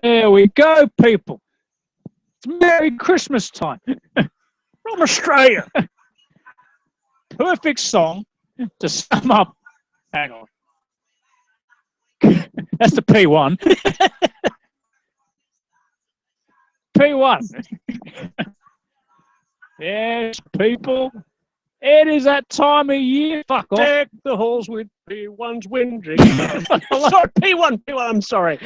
There we go, people. It's Merry Christmas time from Australia. Perfect song to sum up. Hang on. That's the P1. P1. Yes, people. It is that time of year. Fuck off. Deck the halls with P1's whinging. Sorry, P1, I'm sorry.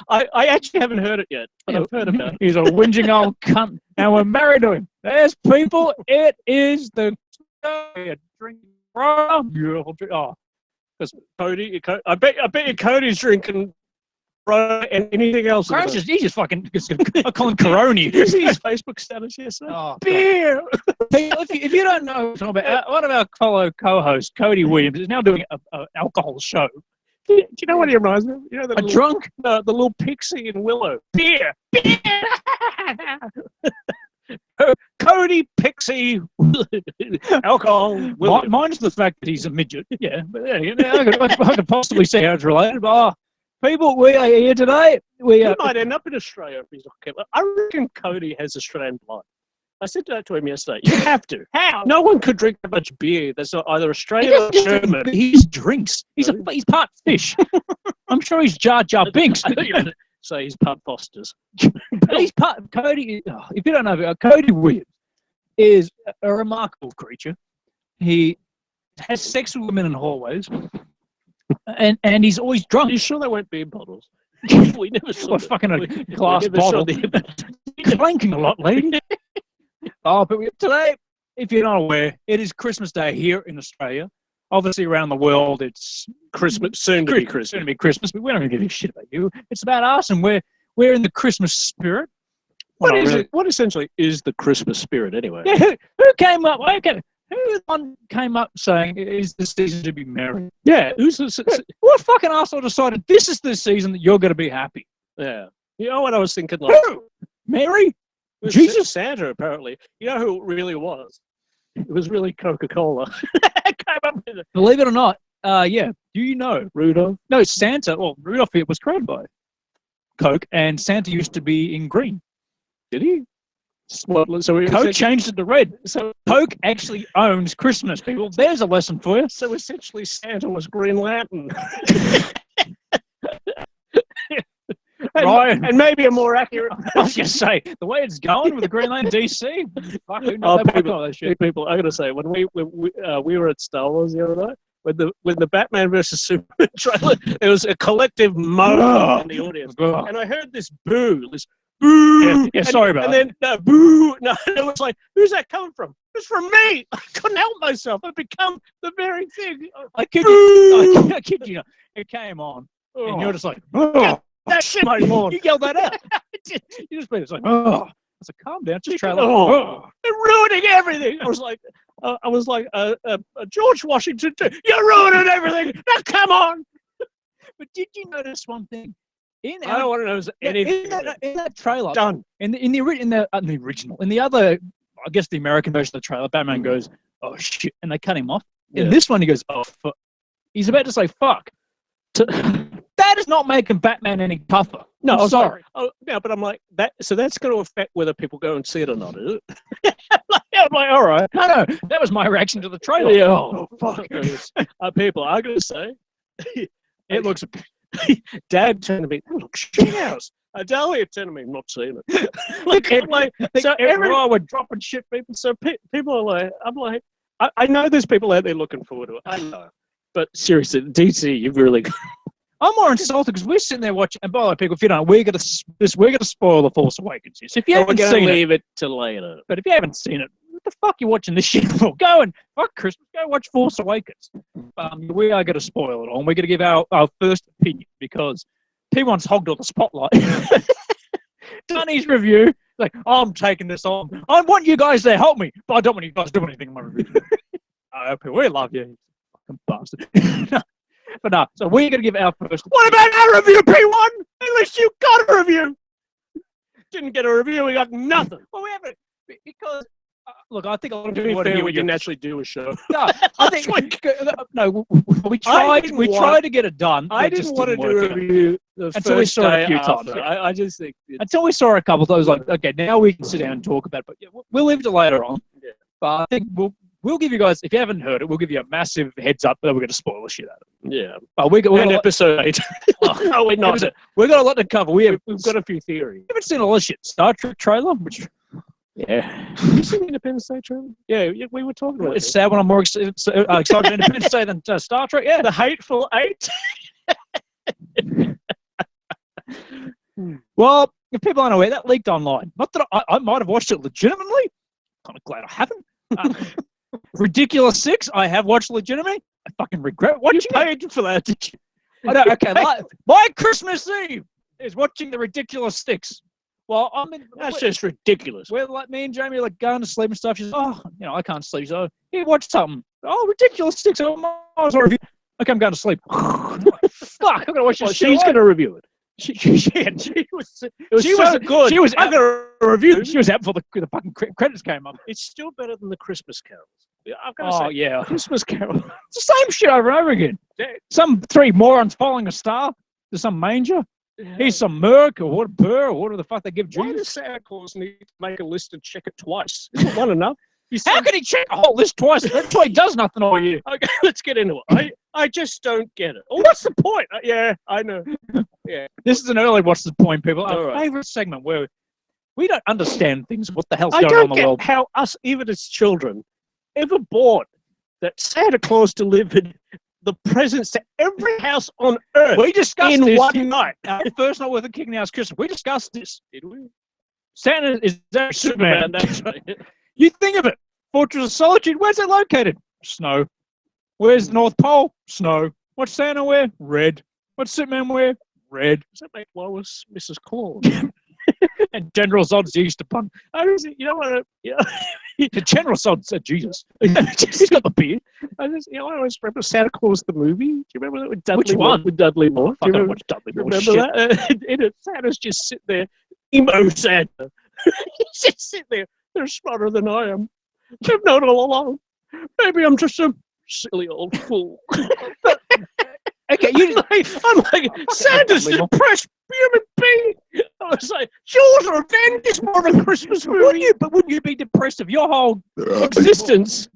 I actually haven't heard it yet, but I've heard about it. He's a whinging old cunt, and we're married to him. There's people. It is the drinking. Beautiful drink. Oh, because Cody, I bet you Cody's drinking and anything else. He's just fucking calling Corona. You see his Facebook status yesterday? Oh, beer. If you don't know, one of our fellow co-hosts, Cody Williams, is now doing an alcohol show. Do you know what he reminds me of? You know a drunk? The little pixie in Willow. Beer. Cody Pixie alcohol. Minus the fact that he's a midget. Yeah, but I could possibly see how it's related. But people, we are here today. He might end up in Australia if he's not careful. I reckon Cody has Australian blood. I said that to him yesterday. You have to. How? No one could drink that much beer. That's not either Australian or German. He just drinks. He's part fish. I'm sure he's Jar Jar Binks. So he's part Foster's. He's part Cody. If you don't know, Cody Williams is a remarkable creature. He has sex with women in hallways, and he's always drunk. Are you sure they weren't beer bottles? We never saw fucking a glass bottle. Clanking a lot, lady. But today, if you're not aware, it is Christmas Day here in Australia. Obviously, around the world, it's Christmas. Soon to be Christmas, but we don't give a shit about you. It's about us, and we're in the Christmas spirit. What essentially is the Christmas spirit, anyway? Yeah, who came up? Who came up saying is the season to be merry? Yeah, what fucking asshole decided this is the season that you're going to be happy? Yeah, you know what I was thinking? Like, who? Mary? Jesus, Santa, apparently. You know who it really was? It was really Coca-Cola. Came up with it. Believe it or not, yeah. Do you know Rudolph? No, Santa. Well, Rudolph was created by Coke, and Santa used to be in green. Did he? Well, so Coke changed it to red. So Coke actually owns Christmas, people. There's a lesson for you. So essentially, Santa was Green Lantern. Ryan. And maybe a more accurate. I was going to say, the way it's going with the Green Lantern DC. Fuck, who knows that shit? People, I got to say, when we were at Star Wars the other night, when the Batman versus Superman trailer, there was a collective moan in the audience, and I heard this boo, boo. Yeah, sorry about that. And then boo. No, it was like, who's that coming from? It's from me. I couldn't help myself. I've become the very thing. I kid you not. It came on, and you're just like, oh. That shit, my lord. You yelled that out. You just it's like, oh. I was like, calm down, just trailer. They're ruining everything. I was like, George Washington, you're ruining everything. Now come on. But did you notice one thing? I don't want to know anything. In that trailer, done. In the original, in the other, I guess the American version of the trailer, Batman goes, oh shit, and they cut him off. Yeah. In this one, he goes, oh fuck. He's about to say fuck. That is not making Batman any tougher. No, I'm sorry. No, but I'm like that. So that's going to affect whether people go and see it or not, is it? I'm like, all right. No, that was my reaction to the trailer. Yeah, oh fuck. People are going to say it looks. Dad turned to me. That looks shit house. Dahlia turned to me. I'm not seeing it. So everyone were dropping shit, people. So people are like, I'm like, I know there's people out there looking forward to it. I know. But seriously, DC, you've really. I'm more insulted because we're sitting there watching. And by the way, people, if you don't know, we're gonna spoil The Force Awakens. So if you haven't seen leave it till later. But if you haven't seen it, what the fuck are you watching this shit for? Go and fuck Christmas. Go watch Force Awakens. We are gonna spoil it all. And we're gonna give our first opinion because P1's hogged all the spotlight. Done his review. Like, I'm taking this on. I want you guys to help me, but I don't want you guys to do anything in my review. We love you. Bastard. But no, so we're going to give our first. What about our review, P1? At least you got a review. Didn't get a review, we got nothing. Well, we haven't, because, look, I think a lot of people want to hear we didn't actually do a show. No, I think, no, we tried to get it done. I didn't want to do a review Until we saw it a few times. I just think until we saw a couple of those, like, okay, now we can sit down and talk about it. But yeah, we'll leave it to later on. Yeah. But I think we'll give you guys, if you haven't heard it, we'll give you a massive heads up that we're going to spoil the shit out of it. Yeah. But we're And episode 8. No, we're not. We've got a lot to cover. We've got a few theories. We haven't seen a lot of shit. Star Trek trailer, which... Yeah. Have you seen the Independence Day trailer? Yeah, we were talking about it. It's sad when I'm more excited for Independence Day than Star Trek. Yeah. The Hateful Eight. Well, if people aren't aware, that leaked online. Not that I might have watched it legitimately. Kind of glad I haven't. Ridiculous 6, I have watched legitimately. I fucking regret watching it. You paid for that, did you? I know, okay, my Christmas Eve is watching the Ridiculous 6. Well, I mean, that's just ridiculous. We're like, me and Jamie are like going to sleep and stuff. She's like, I can't sleep. So, here, watch something. Oh, Ridiculous 6. I might as well review. Okay, I'm going to sleep. Fuck, I'm going to watch this shit. She's going to review it. She was good. She was I'm going to review it. She was out before the fucking credits came up. It's still better than the Christmas carols. I've got to say, yeah. Christmas Carol. It's the same shit over and over again. Some 3 morons following a star to some manger. Here's some Merc or what Burr or whatever the fuck they give Jesus. Why does Santa Claus need to make a list and check it twice? Isn't one enough? How can he check a whole list twice? That's why he does nothing all year. Okay, let's get into it. I just don't get it. Oh, what's the point? Yeah, I know. Yeah. This is an early what's the point, people. Our right. favourite segment where we don't understand things. What the hell's going on in the world? I don't get how us, even as children, ever bought that Santa Claus delivered the presents to every house on earth. We discussed in this one night. Our first night with the Kicking House Christmas. We discussed this. Did we? Santa is Superman. That's right. You think of it. Fortress of Solitude. Where's it located? Snow. Where's the North Pole? Snow. What's Santa wear? Red. What's Superman wear? Red. Does that make Lois Mrs. Claus? And General Zod's the Easter Bunny. You know what? The General Zod said Jesus. He's got the beard. I always remember Santa Claus the movie. Do you remember that with Dudley? Which one? With Dudley Moore. I don't watch Dudley Moore. Remember that? In it, Santa's just sitting there, emo Santa. He's just sitting there. They're smarter than I am. They've known all along. Maybe I'm just a silly old fool. Okay, I'm like Santa's a depressed human being. I was like, Jules Revenge is more of a Christmas movie. Wouldn't you be depressed if your whole existence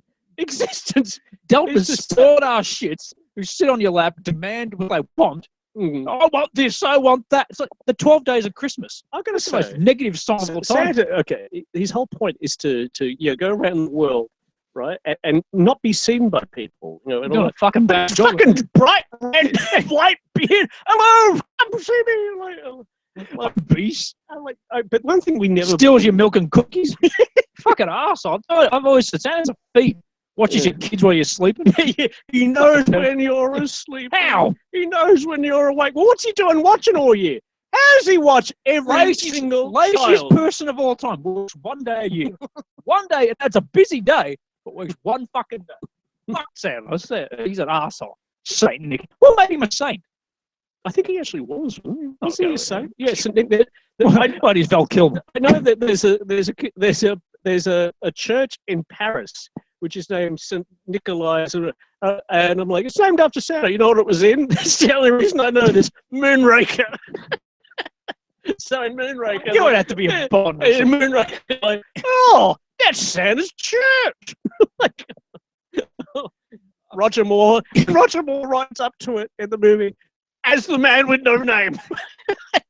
dealt with spoiled ass shits who sit on your lap, demand what they want? Mm. I want this, I want that. It's like the 12 days of Christmas. I'm going to It's say, the most negative song of all time. Santa, okay, his whole point is to go around the world, right, and not be seen by people. You know, and Doing a fucking bad job. fucking bright red white beard. Hello, come see me. Like beast. But one thing we never Steals your milk and cookies. Fucking arsehole. I've always said Santa's a thief. Watches your kids while you're sleeping. He knows when you're asleep. How? He knows when you're awake. Well, what's he doing watching all year? How does he watch every single laziest child? person of all time? Works one day a year. One day, and that's a busy day, but works one fucking day. Fuck Santa. He's an arsehole. Saint Nick. What made him a saint? I think he actually was. Was Okay. he a saint? Yes. But he's Val Kilmer. I know that there's a church in Paris which is named St. Nikolai, and I'm like, it's named after Santa. You know what it was in? That's the only reason I know this. Moonraker. So in Moonraker, You would have to be a Bond. in Moonraker, like, oh, that's Santa's church. Like, Roger Moore writes up to it in the movie as the man with no name.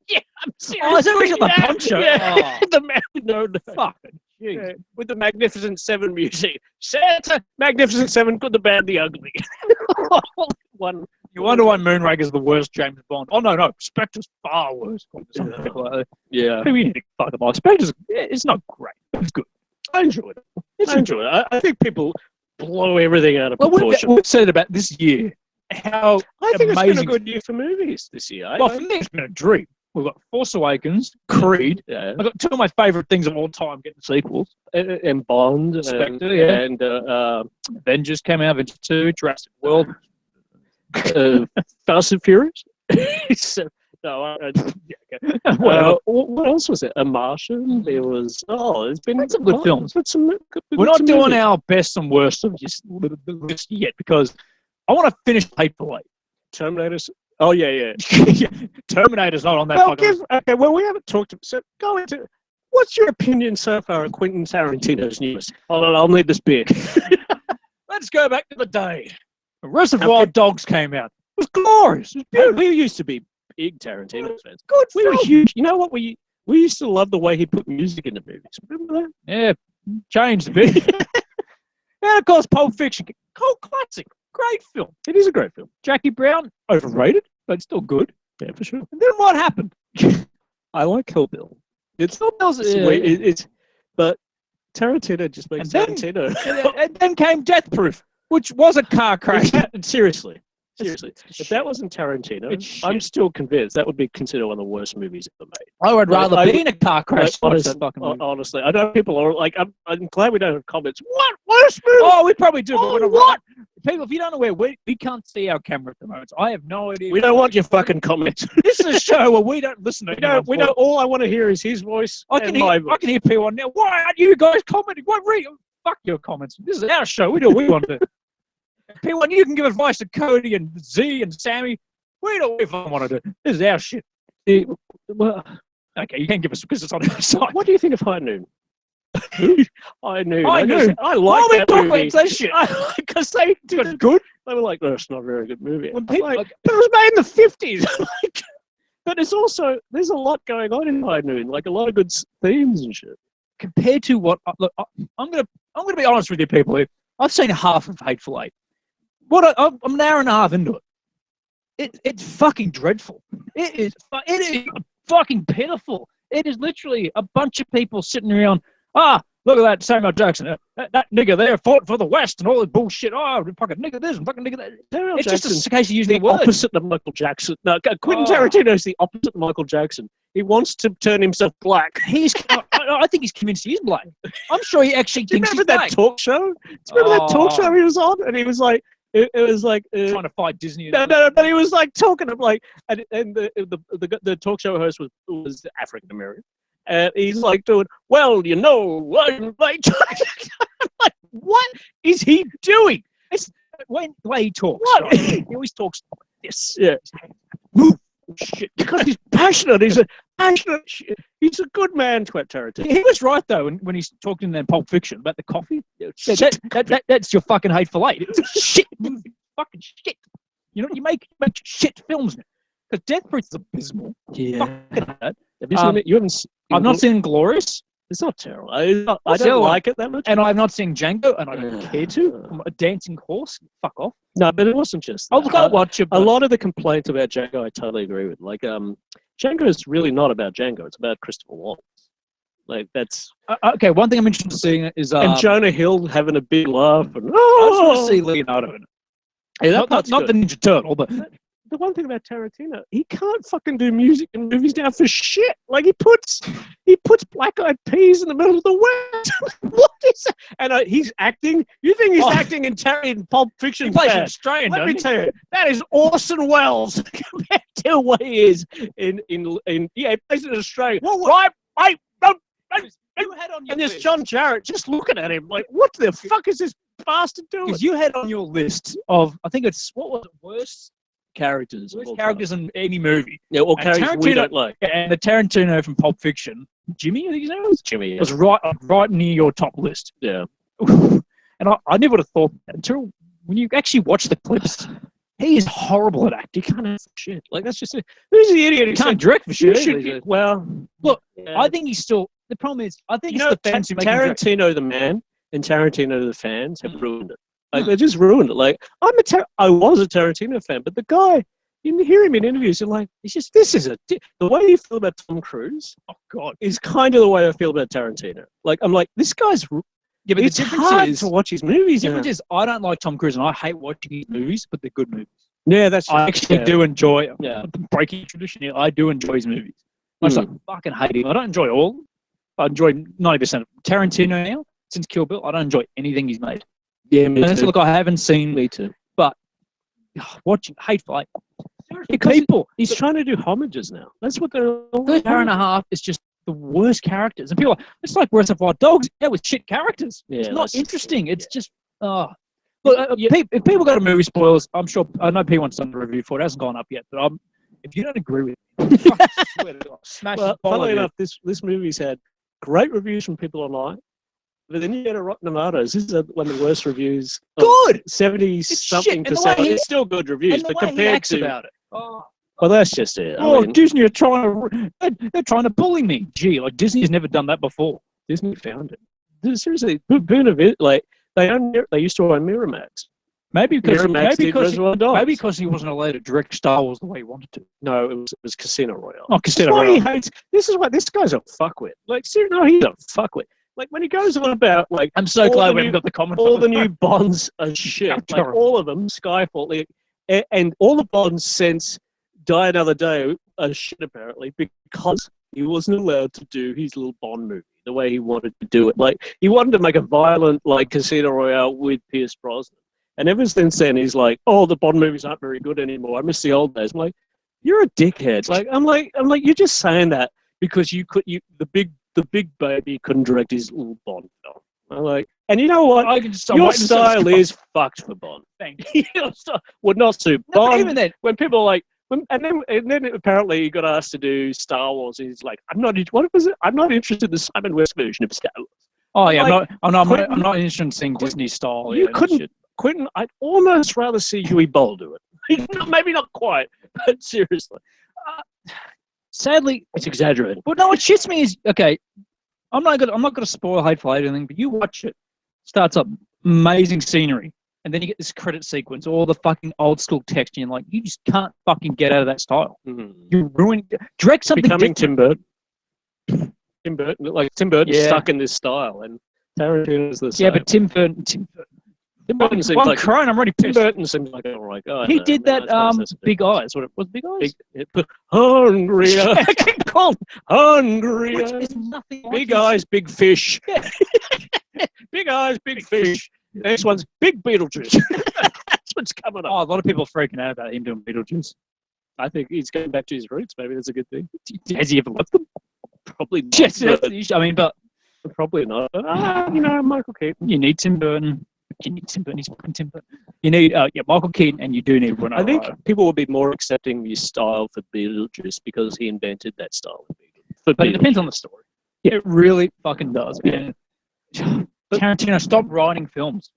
Yeah, I'm serious. Oh, is that where he's got the poncho? Yeah, Oh. the man with no name. Fucking Yeah, with the Magnificent Seven music. Santa, Magnificent Seven, good, the bad, the ugly. One. You wonder why Moonraker's the worst James Bond. Oh, no. Spectre's far worse. Yeah. Maybe we need to fuck them off. Spectre's, it's not great. It's good. I enjoy it. I think people blow everything out of proportion. We've said about this year how I think amazing. it's been a good year for movies this year. Well, for me, it's been a dream. We've got Force Awakens, Creed. Yeah. I've got 2 of my favourite things of all time getting sequels. And Bond. Spectre, yeah. And Avengers came out, Avengers 2, Jurassic World. Fast and Furious. What else was it? A Martian. There was. There's been some good films. We're not doing our best and worst of the list yet because I want to finish Hateful Eight. Terminator. Oh yeah. Terminator's not on that Well, fucking. okay. Well, we haven't talked. So go into. What's your opinion so far of Quentin Tarantino's newest? I'll need this beer. Let's go back to the day. Reservoir Dogs came out. It was glorious. It was beautiful. We used to be big Tarantino fans. Good We were huge. You know what? We used to love the way he put music into movies. Remember that? Yeah, changed a bit. And of course, Pulp Fiction, cult classic, great film. It is a great film. Jackie Brown, overrated, but still good. Yeah, for sure. And then what happened? I like Kill Bill. It's but Tarantino just makes Tarantino. and then came Death Proof, which was a car crash. Seriously. If that wasn't Tarantino, I'm still convinced that would be considered one of the worst movies ever made. I would rather be in a car crash. Honestly, I know people are like, I'm glad we don't have comments. What worst movie? Oh, we probably do. Oh, but what? People, if you don't know where we can't see our camera at the moment. So I have no idea. We don't want your fucking comments. This is a show where we don't listen to. We don't. All I want to hear is his voice. I can hear people on now. Why aren't you guys commenting? Fuck your comments. This is our show. We do what we want to do. P1, you can give advice to Cody and Z and Sammy. We do what we want to do. This is our shit. Well, okay, you can't give us because it's on our side. What do you think of High Noon? High Noon. I like that movie. That shit. Because they did it good. They were like, no, it's not a very good movie. But it was made in the 50s. But there's a lot going on in High Noon, like a lot of good themes and shit. Compared to what, look, I'm gonna be honest with you, people. Here. I've seen half of Hateful Eight. I'm an hour and a half into it. It's fucking dreadful. It is fucking pitiful. It is literally a bunch of people sitting around. Look at that Samuel Jackson. That nigga there fought for the West and all this bullshit. Fucking nigga this and fucking nigga that. It's just a case of using the word. Opposite of Michael Jackson. No, Quentin Tarantino is the opposite of Michael Jackson. He wants to turn himself black. I think he's convinced he's black. I'm sure he actually thinks he's black. Do you remember that talk show? Do you remember that talk show he was on? And he was like, it was like trying to fight Disney. No, but he was like talking of like, and the talk show host was African American, and he's like doing, well, I'm like, like, what is he doing? It's the way he talks. What? Right? He always talks like this. Yeah. Shit, because he's passionate. He's a passionate. He's a good man, Tarantino. He was right though when he's talking in Pulp Fiction about the coffee. That's your fucking Hateful Eight. It's shit, fucking shit. You know, you make shit films now. Because Death Proof is abysmal. Yeah. Have you seen it? You haven't. I've not seen Glorious. It's not terrible. I don't like it that much. And I've not seen Django, and I don't care to. A dancing horse? Fuck off. No, but it wasn't just that. I'll watch it. A lot of the complaints about Django, I totally agree with. Like, Django is really not about Django. It's about Christopher Waltz. Like, that's... okay, one thing I'm interested in seeing is... and Jonah Hill having a big laugh. And, I just want to see Leonardo in it. Hey, not the Ninja Turtle, but... The one thing about Tarantino, he can't fucking do music and movies now for shit. Like he puts Black Eyed Peas in the middle of the West. What is that? And he's acting. You think he's acting in Pulp Fiction? He plays Australian. Let me tell you, that is Orson Welles compared to what he is in he plays in Australia. Right? You had on your and there's John Jarrett just looking at him like, what the fuck is this bastard doing? Because you had on your list of, I think it's what was it, worst characters in any movie. Yeah, or characters we don't like. And the Tarantino from Pulp Fiction, Jimmy, I think his name was? Jimmy, yeah. Was right near your top list. Yeah. And I never would have thought that until when you actually watch the clips. He is horrible at acting. He can't act for shit. Like, that's just it. Who's the idiot? He can't direct for shit. Well, look, I think he's still... The problem is, I think it's the fans who make him direct. Tarantino the man and Tarantino the fans have ruined it. Like, they just ruined it. Like, I was a Tarantino fan, but the guy, you hear him in interviews, you're like, it's just, the way you feel about Tom Cruise, oh God, is kind of the way I feel about Tarantino. Like, I'm like, this guy's, yeah, but it's the difference hard is, to watch his movies. The difference is, I don't like Tom Cruise and I hate watching his movies, but they're good movies. Yeah, that's I actually do enjoy, yeah, breaking tradition here, I do enjoy his movies. I just fucking hate him. I don't enjoy all of them. I enjoy 90% of Tarantino now, since Kill Bill, I don't enjoy anything he's made. Yeah, me too. Look, I haven't seen... Me too. But watching Hateful Eight, he's trying to do homages now. That's what they're all First hour and a half is just the worst characters. And people are like, it's like Reservoir Dogs. That was shit characters. Yeah, it's not interesting. It's just... Look, if people got a movie spoilers, I'm sure I know P1's done the review for it. It hasn't gone up yet, but if you don't agree with me, I swear to God, smash Well, the bottle funnily of enough, this movie's had great reviews from people online. But then you get a Rotten Tomatoes. This is one of the worst reviews. Good. 70-something%. It's still good reviews, but compared to about it. Oh. Well, that's just it. Oh, Disney are they're trying to bully me. Gee, like Disney has never done that before. Disney found it. Seriously, Boon of it, like they used to own Miramax. Maybe because maybe because he wasn't allowed to direct Star Wars the way he wanted to. No, it was Casino Royale. Oh, Casino Royale. This is why this guy's a fuckwit. Like, seriously, no, he's a fuckwit. Like when he goes on about like, I'm so glad we haven't got the comment. All the new Bonds are shit. Like all of them, Skyfall, like, and all the Bonds since Die Another Day are shit apparently because he wasn't allowed to do his little Bond movie the way he wanted to do it. Like he wanted to make a violent like Casino Royale with Pierce Brosnan, and ever since then he's like, oh, the Bond movies aren't very good anymore. I miss the old days. I'm like, you're a dickhead. Like I'm like, you're just saying that because the big baby couldn't direct his little Bond film. I'm like, and you know what? Your style is fucked for Bond. Thank you. Would not suit Bond. But even then, when people are like, and then apparently he got asked to do Star Wars. He's like, what was it? I'm not interested in the Simon West version of Star Wars. Oh yeah, like, I'm not interested in seeing Disney style. You couldn't, Quentin. I'd almost rather see Huey Boll do it. Maybe not quite, but seriously. Sadly, it's exaggerated. But no, what shits me is okay. I'm not gonna spoil Hateful Eight or anything, but you watch it. Starts up amazing scenery, and then you get this credit sequence, all the fucking old school text, and you're like, you just can't fucking get out of that style. Mm-hmm. You ruin. Direct something becoming different. Tim Burton stuck in this style, and Tarantino is the same. Yeah, but Tim Burton seems like crying. I'm already pissed. Tim Burton seems like all right guy. He did that. Big Eyes. What it was? Big Eyes. Hungrier. Called Hungrier. It's nothing. Like big Eyes, Big Fish. Big Eyes, Big Fish. Next one's Big Beetlejuice. That's what's coming up. Oh, a lot of people are freaking out about him doing Beetlejuice. I think he's going back to his roots. Maybe that's a good thing. Has he ever left them? Probably not. Yes, I mean, but probably not. But, Michael Keaton. You need Tim Burton. You need Tim Burton. He's fucking Tim Burton. You need Michael Keaton, and you do need Winona. I think people will be more accepting your style for Beetlejuice because he invented that style. But it depends on the story. Yeah. It really fucking does. Yeah. Tarantino, stop writing films.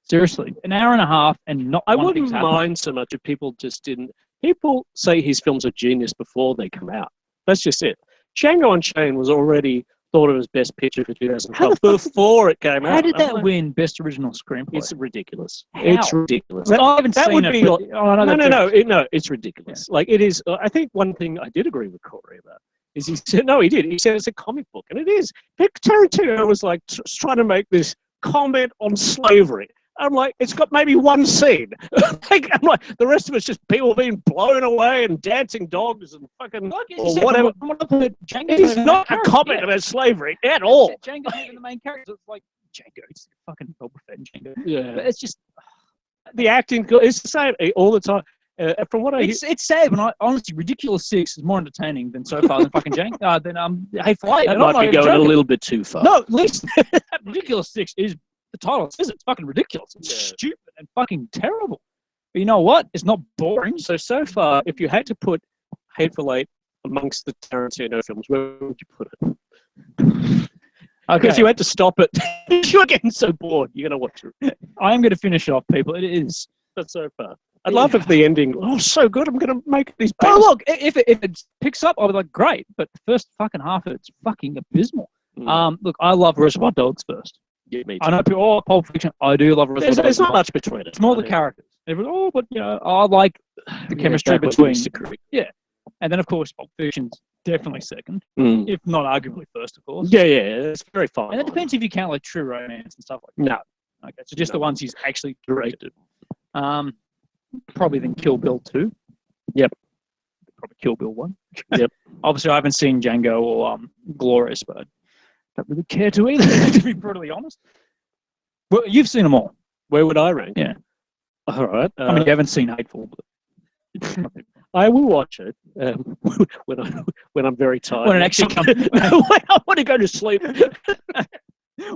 Seriously, an hour and a half and not. I wouldn't mind so much if people just didn't. People say his films are genius before they come out. That's just it. Django Unchained was already thought of as best picture for 2012 before it came out. How did that win Best Original Screenplay? It's ridiculous. How? It's ridiculous. I haven't seen it. No, it's ridiculous. Yeah. Like it is. I think one thing I did agree with Corey about is he said he did. He said it's a comic book, and it is. Tarantino was like trying to make this comment on slavery. I'm like, it's got maybe one scene. I'm like, the rest of it's just people being blown away and dancing dogs and fucking or whatever. It's not a comment about slavery at all. Django's even the main character. It's like Django. It's fucking Boba Fett and Django. Yeah, but it's just the acting. It's the same all the time. From what I hear, it's sad. When I honestly, Ridiculous 6 is more entertaining than so far than fucking Django. Than Hateful Eight. That might be going a little bit too far. No, at least Ridiculous 6 is. The title says it's fucking ridiculous. It's stupid and fucking terrible. But you know what? It's not boring. So far, if you had to put Hateful Eight amongst the Tarantino films, where would you put it? Okay. If you had to stop it, you're getting so bored. You're going to watch it. I am going to finish it off, people. It is. But so far. I'd love if the ending, so good, I'm going to make these. Oh, look, if it picks up, I'll be like, great. But the first fucking half of it's fucking abysmal. Look, I love Reservoir Dogs first. Yeah, me too. I know people, Pulp Fiction, I do love Reservoir Dogs. There's not much between it. It's more the characters. Everyone, but I like the chemistry between. Yeah. And then, of course, Pulp Fiction's definitely second, if not arguably first, of course. Yeah, it's very fine. And it depends if you count like True Romance and stuff like that. No. Okay, so just the ones he's actually directed. Probably then Kill Bill 2. Yep. Probably Kill Bill 1. Yep. Obviously, I haven't seen Django or Glorious, but I don't really care to either, to be brutally honest. Well, you've seen them all. Where would I rank? Yeah. All right. I mean, you haven't seen Hateful, but I will watch it when I'm very tired. When it actually comes. When I want to go to sleep.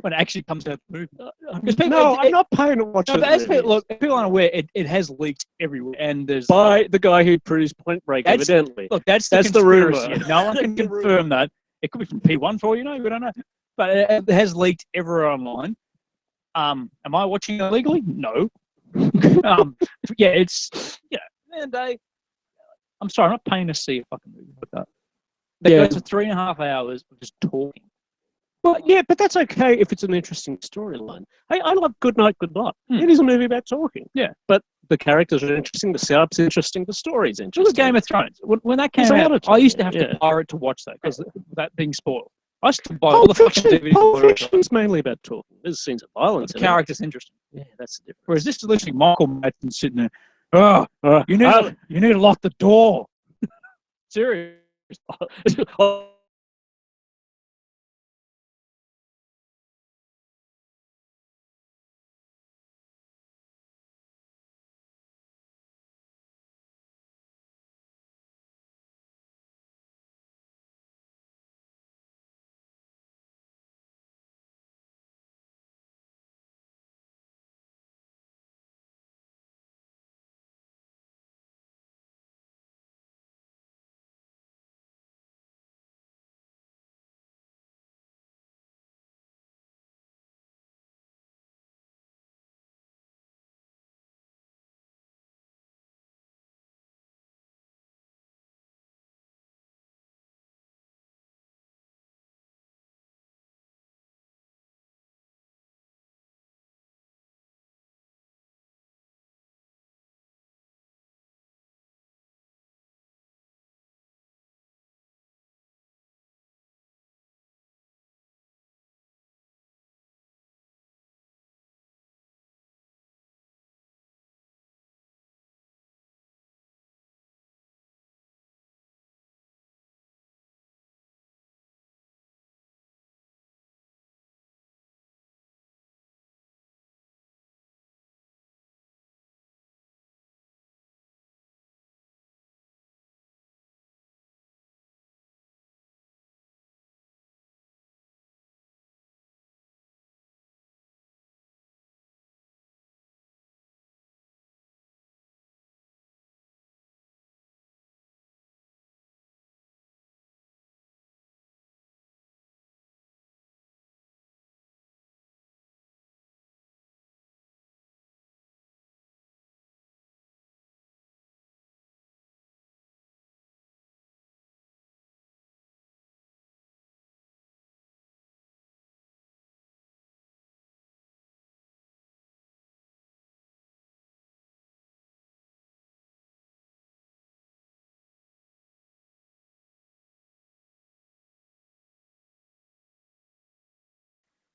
when it actually comes out the movie. I'm not paying to watch No, it. but as people, look, if people aren't aware, it has leaked everywhere, and there's By the guy who produced Point Break, evidently. Look, that's the rumor. No one can confirm that. It could be from P1 for all you know. We don't know, but it has leaked everywhere online. Am I watching it illegally? No. It's and I'm sorry, I'm not paying to see a fucking movie like that. That goes for 3.5 hours of just talking. But that's okay if it's an interesting storyline. Hey, I love Good Night, Good Luck. It is a movie about talking. Yeah. But the characters are interesting, the setup's interesting, the story's interesting. It was Game of Thrones. When that came out, I used to have to pirate to watch that because that being spoiled. I used to buy all the fucking DVDs. Pulp Fiction is mainly about talking. There's scenes of violence. The character's interesting. Yeah, that's the difference. Whereas this is literally Michael Madsen sitting there. You need to lock the door. Serious.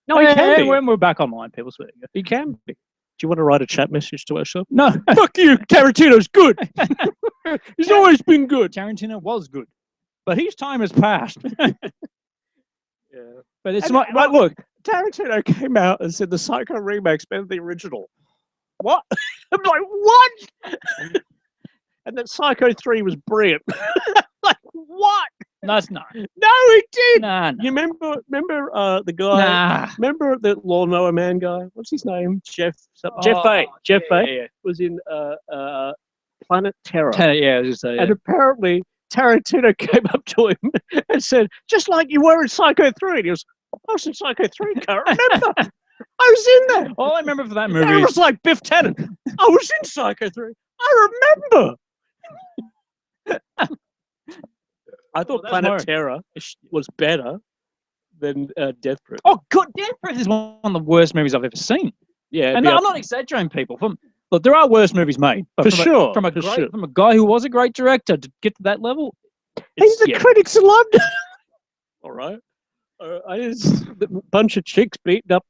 No, he can be. When we're back online, people swear. He can be. Do you want to write a chat message to our show? No. Fuck you. Tarantino's good. He's always been good. Tarantino was good, but his time has passed. Yeah. But it's not. But look, Tarantino came out and said the Psycho remake's better than the original. What? I'm like, what? And that Psycho 3 was brilliant. Like, what? No, it's not. No, he did. Nah. You remember the guy? Nah. Remember the lawnmower man guy? What's his name? Jeff A. Jeff A. Was in Planet Terror. I was just saying. And apparently Tarantino came up to him and said, "Just like you were in Psycho 3." And he was, "I was in Psycho 3, can't remember. I was in there." All I remember for that movie It was like Biff Tannen. I was in Psycho 3. I remember. I thought Planet Terror was better than Death Proof. Oh, God, Death Proof is one of the worst movies I've ever seen. Yeah, and I'm not exaggerating, people. Look, there are worse movies made, but from a guy who was a great director to get to that level, the critics loved it. All right, I just a bunch of chicks beating up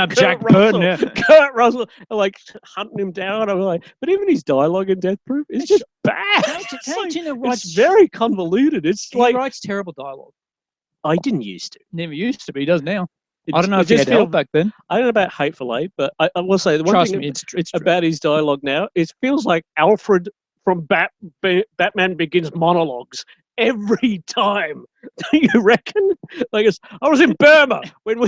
Jack Burton, yeah. Kurt Russell, like hunting him down. I'm like, but even his dialogue in Death Proof is just bad. It's very convoluted. He writes terrible dialogue. I didn't used to. Never used to, but he does now. I don't know if he had help back then. I don't know about Hateful Eight, but I will say the one thing it's about his dialogue now, it feels like Alfred from Batman Begins monologues every time. Don't you reckon? Like I was in Burma when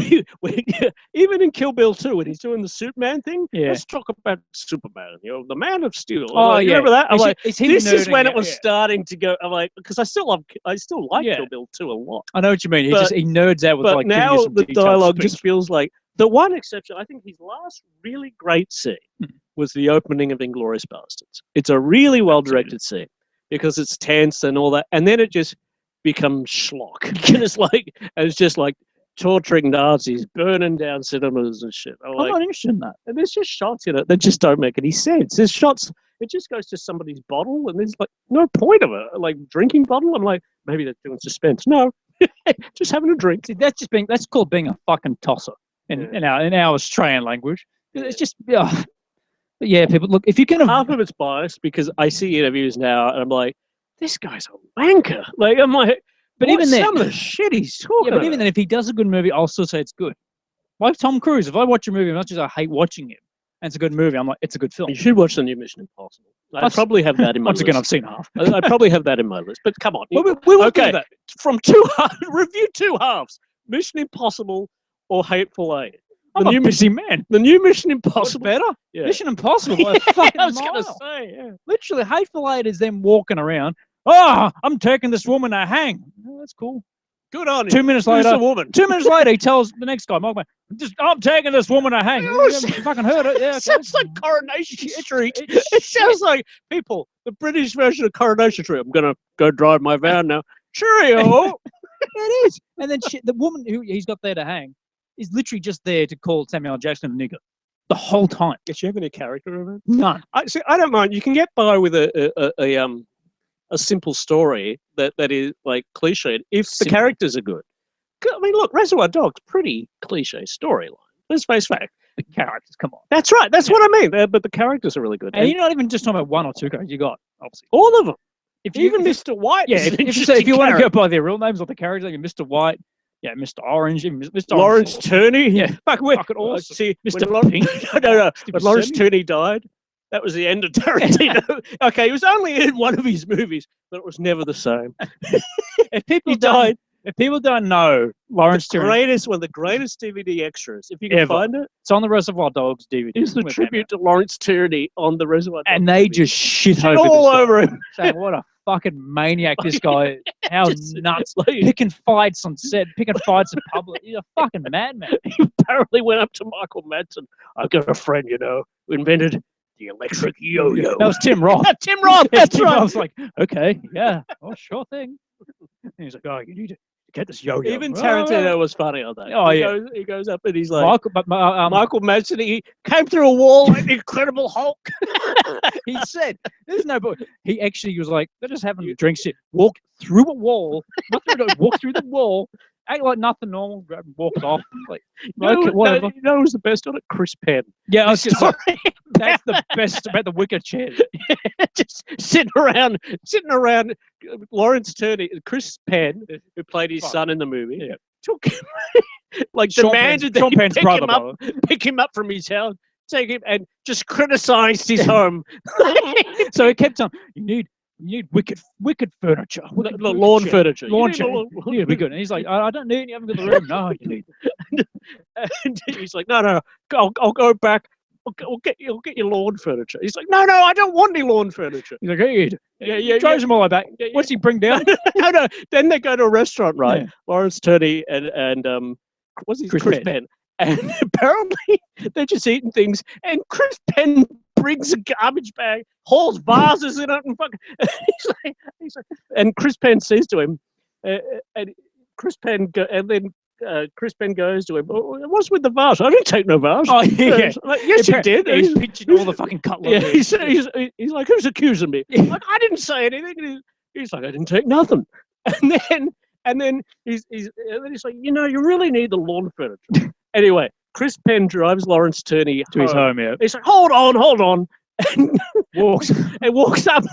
even in Kill Bill 2 when he's doing the Superman thing. Yeah. Let's talk about Superman. The Man of Steel. Oh, Like, you yeah. remember that? I'm like, It's him this is nerding when out, it was yeah. starting to go. I'm like, because I still like Yeah. Kill Bill 2 a lot. I know what you mean. But- He nerds out with But like giving you now some the detailed dialogue speech. just feels like the one exception. I think his last really great scene was the opening of Inglourious Bastards. It's a really well directed scene because it's tense and all that, and then it just becomes schlock. It's just like torturing Nazis, burning down cinemas and shit. I'm not interested in that. And there's just shots in it that just don't make any sense. There's shots. It just goes to somebody's bottle, and there's like no point of it. Like drinking bottle. I'm like, maybe they're doing suspense. No, just having a drink. See, that's called being a fucking tosser in our Australian language. It's just yeah. People look if you can. Half of it's biased because I see interviews now, and I'm like, this guy's a wanker. Like I'm like, But even then, some of the shit he's talking. yeah. But even then, if he does a good movie, I'll still say it's good. Like Tom Cruise, if I watch a movie, as much as I hate watching him, and it's a good movie, I'm like, it's a good film. You should watch the new Mission Impossible. I probably have that in my Once list. again, I've seen half. I probably have that in my list. But come on, We will okay. do that. From two halves, review two halves: Mission Impossible or Hateful Eight. I'm a busy man. The new Mission What's Impossible. better? Yeah. Mission Impossible. By a fucking I was gonna mile. say, yeah. Literally, Hateful Eight is them walking around. Oh, I'm taking this woman to hang. Oh, that's cool. Good on you. 2 minutes Who's later, the woman? 2 minutes later, he tells the next guy, Mark, I'm taking this woman to hang. Oh, You fucking heard it. Yeah, okay. It sounds like Coronation Street. It sounds like people, the British version of Coronation Street. I'm gonna go drive my van now. Cheerio. It is. And then the woman who he's got there to hang is literally just there to call Samuel L. Jackson a nigger the whole time. Does she have any character of it? None. I don't mind. You can get by with a simple story that is like cliched if the characters are good. I mean, look, Reservoir Dogs, pretty cliche storyline. Let's face fact. The characters, come on. That's right. That's what I mean. But the characters are really good. And you're not even just talking about one or two characters. You got obviously all of them. Even Mr. White. Yeah, if you want to go by their real names or the characters, like Mr. White, yeah, Mr. Orange, even Mr. Lawrence Turney. Yeah, fucking awesome. See, Mr. Pink. No. When Lawrence Turney died, that was the end of Tarantino. Okay, he was only in one of his movies, but it was never the same. If people He died. If people don't know Lawrence Turney, One of the greatest DVD extras, if you can find it, it's on the Reservoir Dogs DVD. is the tribute to Lawrence Turney on the Reservoir Dogs. And they DVD. just shit all over him. Saying, what a fucking maniac this guy is. How nuts. Picking fights on set, picking fights in public. He's a fucking madman. He apparently went up to Michael Madsen. I've got a friend, who invented the electric yo-yo. That was Tim Roth. Tim Roth, that's Tim right. Roth's like, okay, yeah, oh, sure thing. And he's like, oh, you need to get this yo-yo. Even Tarantino was funny on that. Oh, He goes up and he's like, Michael Madsen, he came through a wall like the Incredible Hulk. he said, there's no book. He actually was like, they're just having drinks it, walk through a wall, walk through the wall, act like nothing normal, grab and walks off. Like, okay, whatever. You know who was the best on it? Chris Penn. Yeah, I was just like, that's the best about the wicker chair. Just sitting around Lawrence Turney, Chris Penn, who played his son in the movie, took him, demanded that he pick him up from his house, take him, and just criticized his home. So he kept on, you need wicked furniture. Lawn furniture. Lawn chair. Yeah, be good. And he's like, I don't need it. You haven't got the room. No, you need it. And he's like, no, I'll go back. I'll get your lawn furniture. He's like, no, I don't want any lawn furniture. He's like, hey, yeah. Throws them all the way back. Yeah. What's he bring down? No. Then they go to a restaurant, right? Yeah. Lawrence Turney and what's his Chris Penn. And apparently they're just eating things, and Chris Penn brings a garbage bag, hauls vases in it, and fucking. He's like, and Chris Penn says to him, and Chris Penn Chris Penn goes to him, what's with the vase? I didn't take no vase. Oh, yeah. Like, yes, you did. He's pitching all the fucking cutlery. Yeah, he's like, who's accusing me? Yeah. Like, I didn't say anything. He's like, I didn't take nothing. And then he's like, you really need the lawn furniture. Anyway, Chris Penn drives Lawrence Turney to his home, yeah. He's like, hold on. And walks up,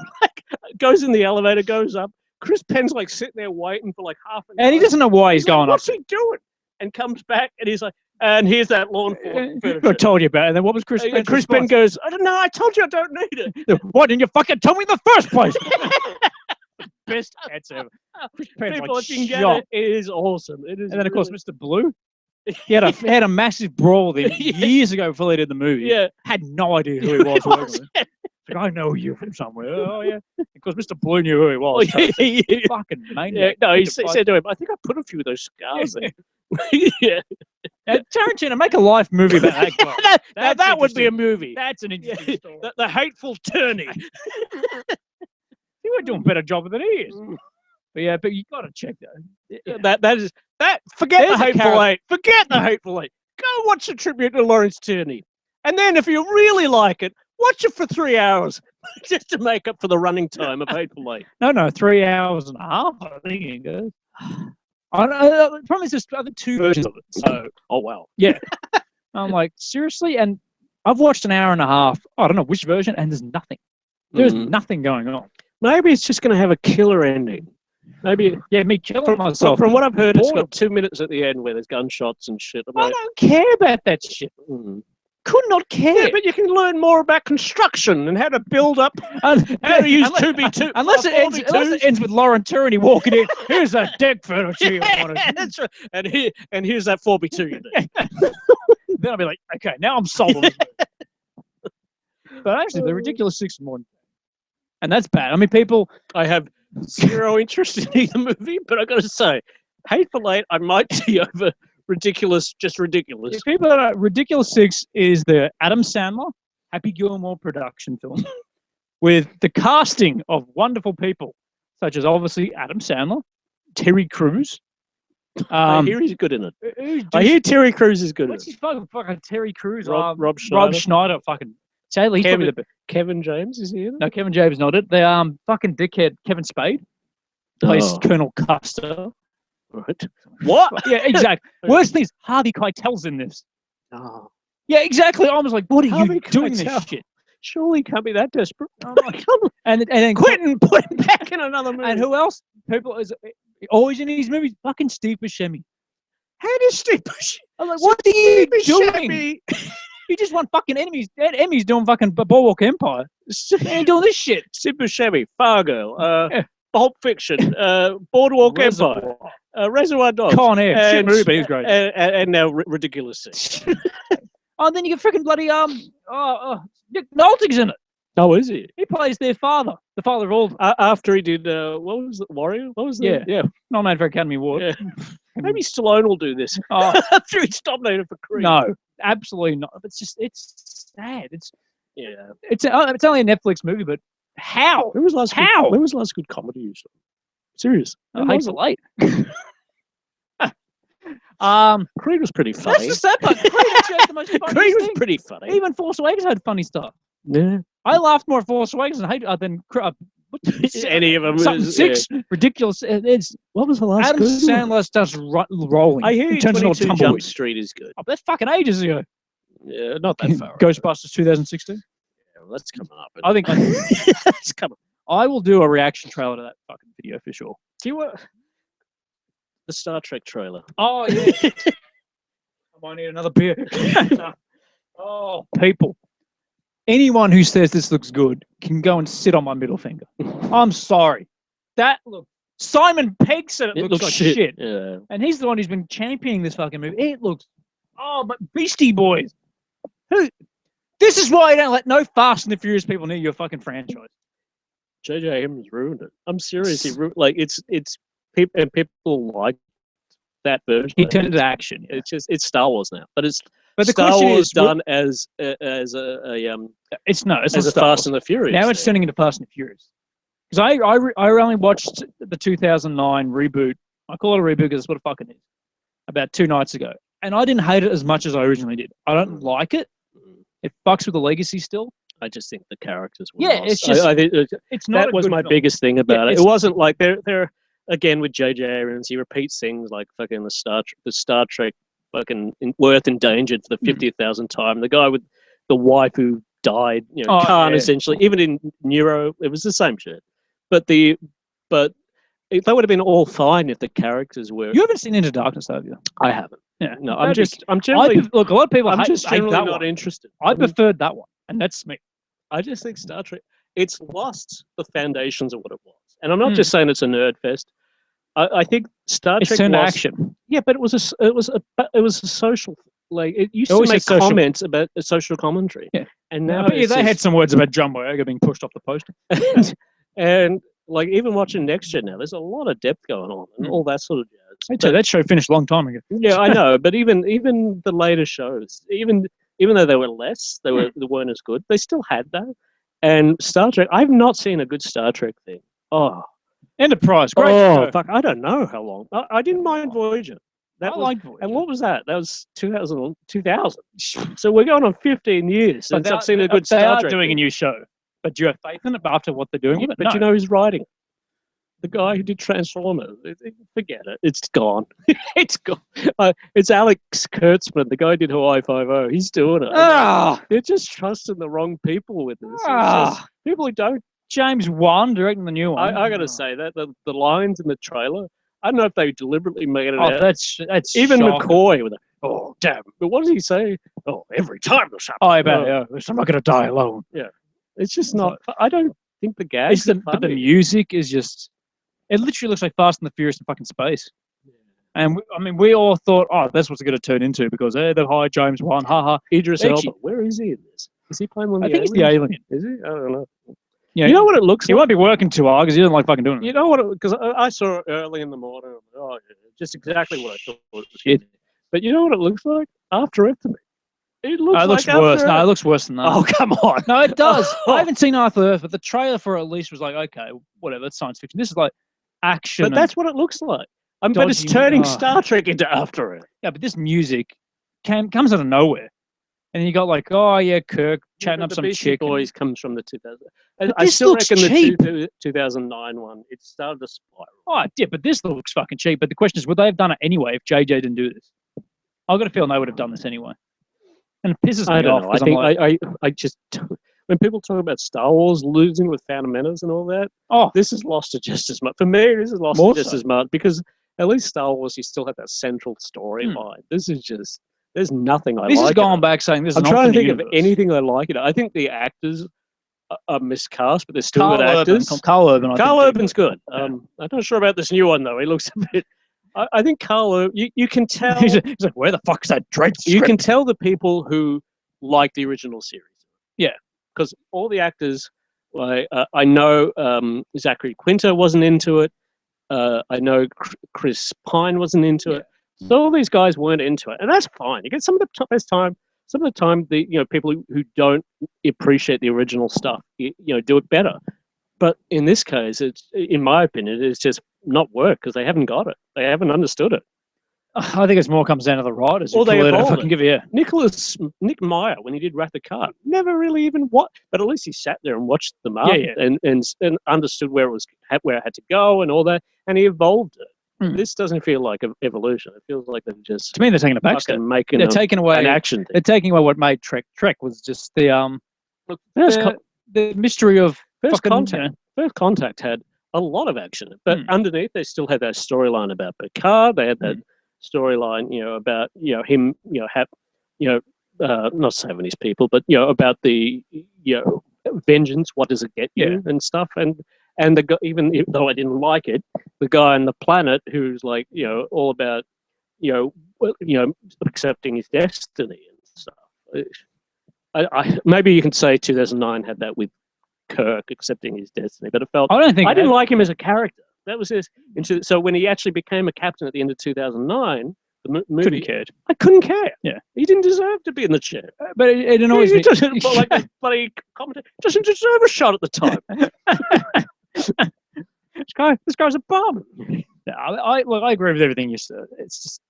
goes in the elevator, goes up. Chris Penn's like sitting there waiting for like half an hour. And he doesn't know why he's going What's he doing? And comes back and he's like, and here's that lawn furniture. I told you about it. And then what was Chris Penn? Chris Penn goes, I don't know, I told you I don't need it. Why didn't you fucking tell me in the first place? best cats ever. Chris Pratt's People, like if you can get shocked. it is awesome. It is. And then, of course, really- Mr. Blue. He had a massive brawl with him Yeah. years ago before they did the movie. Yeah. Had no idea who he was. working with. Like, I know you from somewhere. Oh, yeah. Because Mr. Blue knew who he was. Oh, yeah, yeah. Fucking Yeah, maniac. no, he Need to fight. said to him, I think I put a few of those scars there. Yeah. Tarantino, make a life movie about that guy. Now That's that would be a interesting. movie. That's an Yeah. interesting story. The hateful tourney. You were doing a better job than he is. But yeah, but you got to check that. Yeah. That forget There's the a hateful character- eight. Forget the hateful eight. Go watch the tribute to Lawrence Tierney. And then if you really like it, watch it for 3 hours just to make up for the running time of Hateful Eight. No, 3 hours and a half. I think it goes. The problem is, there's I think 2 versions of it. So Oh wow. I'm like, seriously? And I've watched an hour and a half. I don't know which version, and there's nothing. There's nothing going on. Maybe it's just going to have a killer ending. Maybe Yeah, me killing myself. from what I've heard, it's bored. got 2 minutes at the end where there's gunshots and shit. I'm I like, don't care about that shit. Could not care. yeah, but you can learn more about construction and how to build up, Un- how to use unless- 2B2. Unless it ends with Lauren Turini walking in. Here's that deck furniture. you Yeah, wanted. that's right. And here's that 4B2 you need. Then I'll be like, okay, now I'm sold on this movie. But actually, the Ridiculous Six is more. And that's bad. I mean, people. I have zero interest in either movie, but I got to say, Hateful Eight, I might see over Ridiculous, just Ridiculous. If people are Ridiculous Six is the Adam Sandler Happy Gilmore production film with the casting of wonderful people such as obviously Adam Sandler, Terry Crews. I hear he's good in it. who's I hear Terry Crews is good in what's it. his fucking Terry Crews? Rob Schneider. Rob Schneider. Fucking sadly, he's probably the Kevin James, is he in it? no Kevin James not it. The fucking dickhead Kevin Spade plays Oh, Colonel Custer. right. What? Yeah, exactly. Worst thing is Harvey Keitel's in this. Oh, Yeah, exactly. I was like, what are Harvey you doing Keitel. this shit? surely he can't be that desperate. I'm like, and then Quentin put him back in another movie. and who else? People is always in these movies. Fucking Steve Buscemi. How does Steve Buscemi? I'm like, what are you doing? Buscemi- He just won fucking Emmys doing fucking Boardwalk Empire. He ain't doing this shit. Steve Buscemi, Fargo, Yeah. Pulp Fiction, Boardwalk Empire, Reservoir. Reservoir Dogs, Con Air. Shit and- movie, but he's great. and now Ridiculous Six. Oh, then you get freaking bloody Nick Nolte's in it. Oh, is he? He plays their father, the father of all After he did, what was it, Warrior? What was that? Yeah. nominated for Academy Award. Yeah. Maybe Stallone will do this. Oh, After he's nominated for Creed. no, absolutely not. It's sad. Yeah. It's only a Netflix movie, but how? When was the last How? When was the last good comedy you saw? Serious. I When hate was to it? late. Creed was pretty That's funny. the sad part. Creed actually has the most funny Creed was thing. pretty funny. Even Force Awakens had funny stuff. Yeah. I laughed more at Force Awakens than Any of them. something is- six ridiculous. It's What was the last Adam good one? Sandler starts rolling. I hear He turns into a 22 Jump tumbleweed. Street is good. Oh, that's fucking ages ago. Yeah, not that far. Ghostbusters 2016. Yeah, well, that's coming up. I think it's coming. I will do a reaction trailer to that fucking video for sure. Do you want the Star Trek trailer? Oh yeah. I might need another beer. Oh, people. Anyone who says this looks good can go and sit on my middle finger. I'm sorry. That look. Simon Pegg said it looks like shit. Yeah. And he's the one who's been championing this fucking movie. It looks, but Beastie Boys. This is why I don't let no Fast and the Furious people near your fucking franchise. J.J. Abrams ruined it. I'm serious. He it's people and people like that version. He turned it to action. Yeah. It's Star Wars now, but it's But the Star question Wars is, done as it's as not a Star Fast Wars. and the Furious. Now it's thing. turning into Fast and the Furious. Because I only watched the 2009 reboot. I call it a reboot because it's what it fucking is. About 2 nights ago, and I didn't hate it as much as I originally did. I don't like it. It fucks with the legacy still. I just think the characters were Yeah, lost. it's just- I think It's not. that a was good my film. biggest thing about it. It it's- wasn't like they're again with J.J. Abrams. He repeats things like fucking the Star Trek fucking Worth endangered for the 50,000th time. The guy with the wife who died, Oh, Khan yeah. essentially. Even in Neuro, it was the same shit. But they would have been all fine if the characters were. You haven't seen Into Darkness, have you? I haven't. Yeah. No, That'd be- I'm generally. look, a lot of people I'm hate, just hate generally that not one. interested. I preferred that one, and that's me. I just think Star Trek, it's lost the foundations of what it was. And I'm not just saying it's a nerd fest. I think Star It's Trek turned was action. yeah, but it was a social, like it used to always make said social. comments about a social commentary. Yeah. And now But yeah, it's they had just- some words about John Boyega being pushed off the poster. and like even watching Next Gen now, there's a lot of depth going on and all that sort of jazz. I'd say that show finished a long time ago. Yeah, I know, but even the later shows, even though they were less, they weren't as good. They still had that. And Star Trek, I've not seen a good Star Trek thing. Oh, Enterprise, great oh show. fuck! I don't know how long. I didn't mind Voyager. That I was, like Voyager. and what was that? That was 2000. So we're going on 15 years But since I've seen a good they Star are Trek. doing a thing. new show. But do you have faith in it after what they're doing with it? But No. you know who's writing it? The guy who did Transformers. Forget it. It's gone. It's gone. It's Alex Kurtzman, the guy who did Hawaii Five-0. He's doing it. Ah, They're just trusting the wrong people with this. It's Ah. just people who don't. James Wan directing the new one. I got to say that the lines in the trailer. I don't know if they deliberately made it Oh, out. that's Even shocking. McCoy with it. Oh damn! But what does he say? Oh, every time this happens. Oh, about I'm not going to die alone. It's just not. I don't think the gags. But the music is just. It literally looks like Fast and the Furious in fucking space. And we all thought, oh, that's what's going to turn into because they've hired James Wan. Haha. Idris Actually- Elba. Where is he in this? Is he playing one of I the think he's the alien. Is he? I don't know. Yeah, You know what it looks He like? won't be working too hard because he doesn't like fucking doing it. You know what? Because I saw it early in the morning. Oh, yeah, just exactly what I thought it was. Shit. But you know what it looks like? After Earth. It looks No, it looks like worse. After No, it Earth. looks worse than that. Oh, come on. No, it does. Oh. I haven't seen After Earth, but the trailer for it at least was like, okay, whatever, it's science fiction. This is like action. But that's what it looks like. But it's dodgy- turning oh. Star Trek into After Earth. Yeah, but this music comes out of nowhere. And you got like, oh yeah, Kirk chatting up the some Beastie chick. Boys comes from the 2000. But I this still looks reckon cheap. the 2009 one, it started to spiral. Oh, yeah, but this looks fucking cheap. But the question is, would they have done it anyway if JJ didn't do this? I've got a feeling they would have done this anyway. And it pisses me I don't off. know. I 'cause I'm think like, I just when people talk about Star Wars losing with Phantom Menace and all that, oh, this has lost it just as much. For me, this has lost More it just so. as much because at least Star Wars, you still have that central storyline. This is just there's nothing I this like. is in going it. back saying this is I'm an trying to alternate think of universe. anything I like in it. I think the actors are miscast, but they're still Carl good Urban. actors. Carl Urban. I Carl think, Urban's good. I'm not sure about this new one though. He looks a bit. I think Carl Urban. You can tell. he's like, where the fuck's that Drake You script? can tell the people who like the original series. Yeah. Because all the actors, like I know Zachary Quinto wasn't into it. I know Chris Pine wasn't into it. So all these guys weren't into it, and that's fine. You get some of the time. Some of the time, the people who don't appreciate the original stuff, do it better. But in this case, it's in my opinion, it's just not work because they haven't got it. They haven't understood it. I think it's more comes down to the writers. Or they evolve fucking it. give you. Nick Meyer, when he did Wrath of Khan, never really even watched, but at least he sat there and watched them up and understood where it had to go and all that, and he evolved it. This doesn't feel like an evolution. It feels like they're just To me, they're taking it back. fucking making They're taking away an action thing. They're taking away what made Trek. Trek was just the mystery of First fucking, Contact. First Contact had a lot of action, but underneath they still had that storyline about Picard. They had that storyline, about him, not saving his people, but about the vengeance. What does it get you and stuff, and the guy, even though I didn't like it, the guy on the planet who's like all about accepting his destiny and stuff. I maybe you can say 2009 had that with Kirk accepting his destiny, but it felt I didn't like him as a character. That was his. So when he actually became a captain at the end of 2009, the movie, couldn't care. I couldn't care. Yeah, he didn't deserve to be in the chair. But it annoys He me. doesn't, like the bloody commentator doesn't deserve a shot at the time. This guy's a bum. Yeah, I agree with everything you said. It's just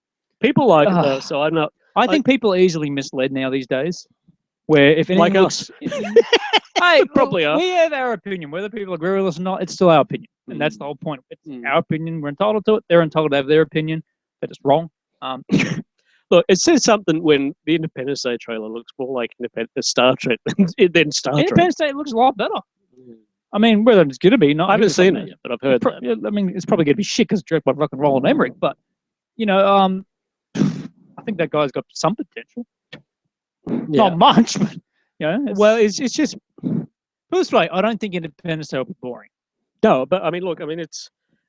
People like it though, so I'm not. I think people are easily misled now these days. Where if anything Like else, hey, probably well, are. we have our opinion. Whether people agree with us or not, it's still our opinion, and that's the whole point. It's our opinion. We're entitled to it. They're entitled to have their opinion, but it's wrong. Look, it says something when the Independence Day trailer looks more like Star Trek than Star Trek. Independence Day looks a lot better. I mean, whether it's going to be, not I haven't seen it yet, but I've heard that. I mean, it's probably going to be shit because it's directed by fucking Roland Emmerich. But I think that guy's got some potential. Not much, but well, it's just put it this way, I don't think Independence Day will be boring. No, but I mean, look, I mean,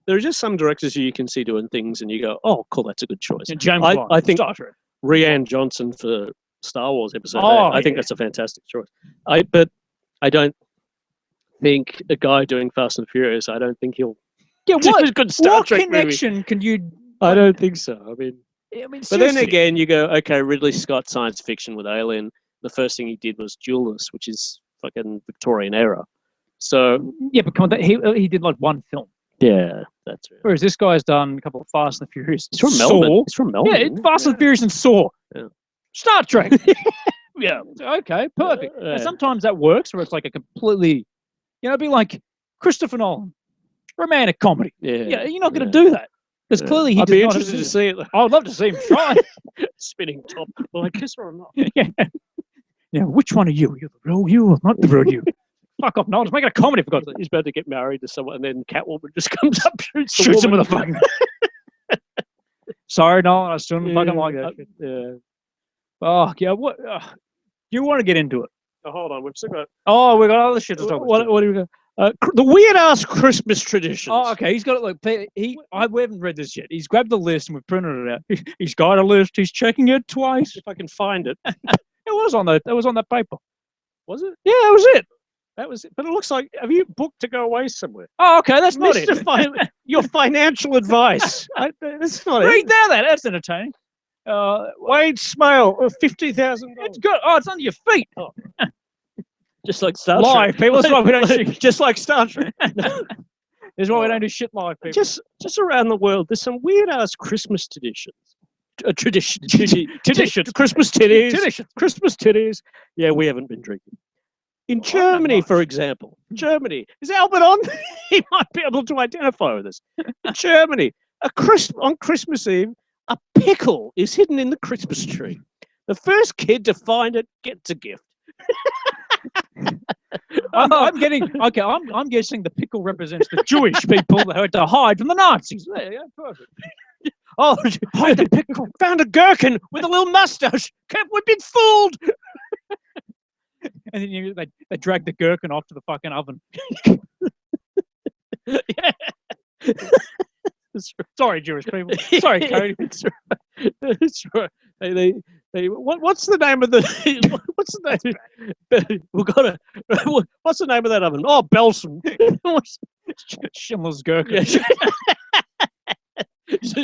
there are just some directors who you can see doing things, and you go, "Oh, cool, that's a good choice." And James I, Bond, I think Star Trek. Rianne Johnson for Star Wars Episode 8. Oh, I think yeah. that's a fantastic choice. But I don't think a guy doing Fast and Furious. I don't think he'll Yeah, do what? a good Star What Trek movie. connection can you? I don't think so. I mean, but then seriously. again, you go, okay, Ridley Scott science fiction with Alien. The first thing he did was Duelist, which is fucking Victorian era. So Yeah, but come on, he did like one film. yeah, that's right. Whereas this guy's done a couple of Fast and Furious. He's from Saw. Melbourne. He's from Melbourne. Yeah, it's Fast and Furious and Saw. Yeah. Star Trek. Yeah. Okay, perfect. Yeah. And sometimes that works where it's like a completely, it'd be like Christopher Nolan, romantic comedy. Yeah, you're not going to do that. Because clearly he I'd does be not interested to see it. I would love to see him try. Spinning top. Well, I kiss her or not. Yeah. Yeah, which one are you? You're the real you or not the real you? Fuck off. No, I was making a comedy for God's sake. He's about to get married to someone, and then Catwoman just comes up, Shoots him with a fucking. Sorry, Nolan, I still don't fucking like that shit. Yeah. Oh, yeah, what? You want to get into it? Oh, hold on, we've still got. Oh, we got other shit to talk about. What do we got? The weird ass Christmas traditions. Oh, okay. He's got it. Like we haven't read this yet. He's grabbed the list and we've printed it out. He's got a list. He's checking it twice. If I can find it. It was on that. It was on that paper. Was it? Yeah, that was it. That was it. But it looks like, have you booked to go away somewhere? Oh, okay. That's not it. Your financial advice. That's not Read it. that's entertaining. Wade Smale, $50,000. It's good. Oh, it's under your feet. Oh. Just like Star Live, Trek. people. That's why we don't see. Just like Star Trek. This is why we don't do shit live, people. Just around the world, there's some weird ass Christmas traditions. Tradition. Christmas titties. Tradition. Christmas titties. Yeah, we haven't been drinking. In Germany, for example, Germany, is Albert on? He might be able to identify with this. In Germany, on Christmas Eve, a pickle is hidden in the Christmas tree. The first kid to find it gets a gift. I'm guessing the pickle represents the Jewish people that had to hide from the Nazis. Yeah, perfect. Oh, hide the pickle. Found a gherkin with a little mustache. We've been fooled. And then they drag the gherkin off to the fucking oven. Yeah. Sorry, Jewish people. Sorry, Cody. It's right. What's the name of the? What's the name? What's the name of that oven? Oh, Belson. Schindler's gherkin. Yeah.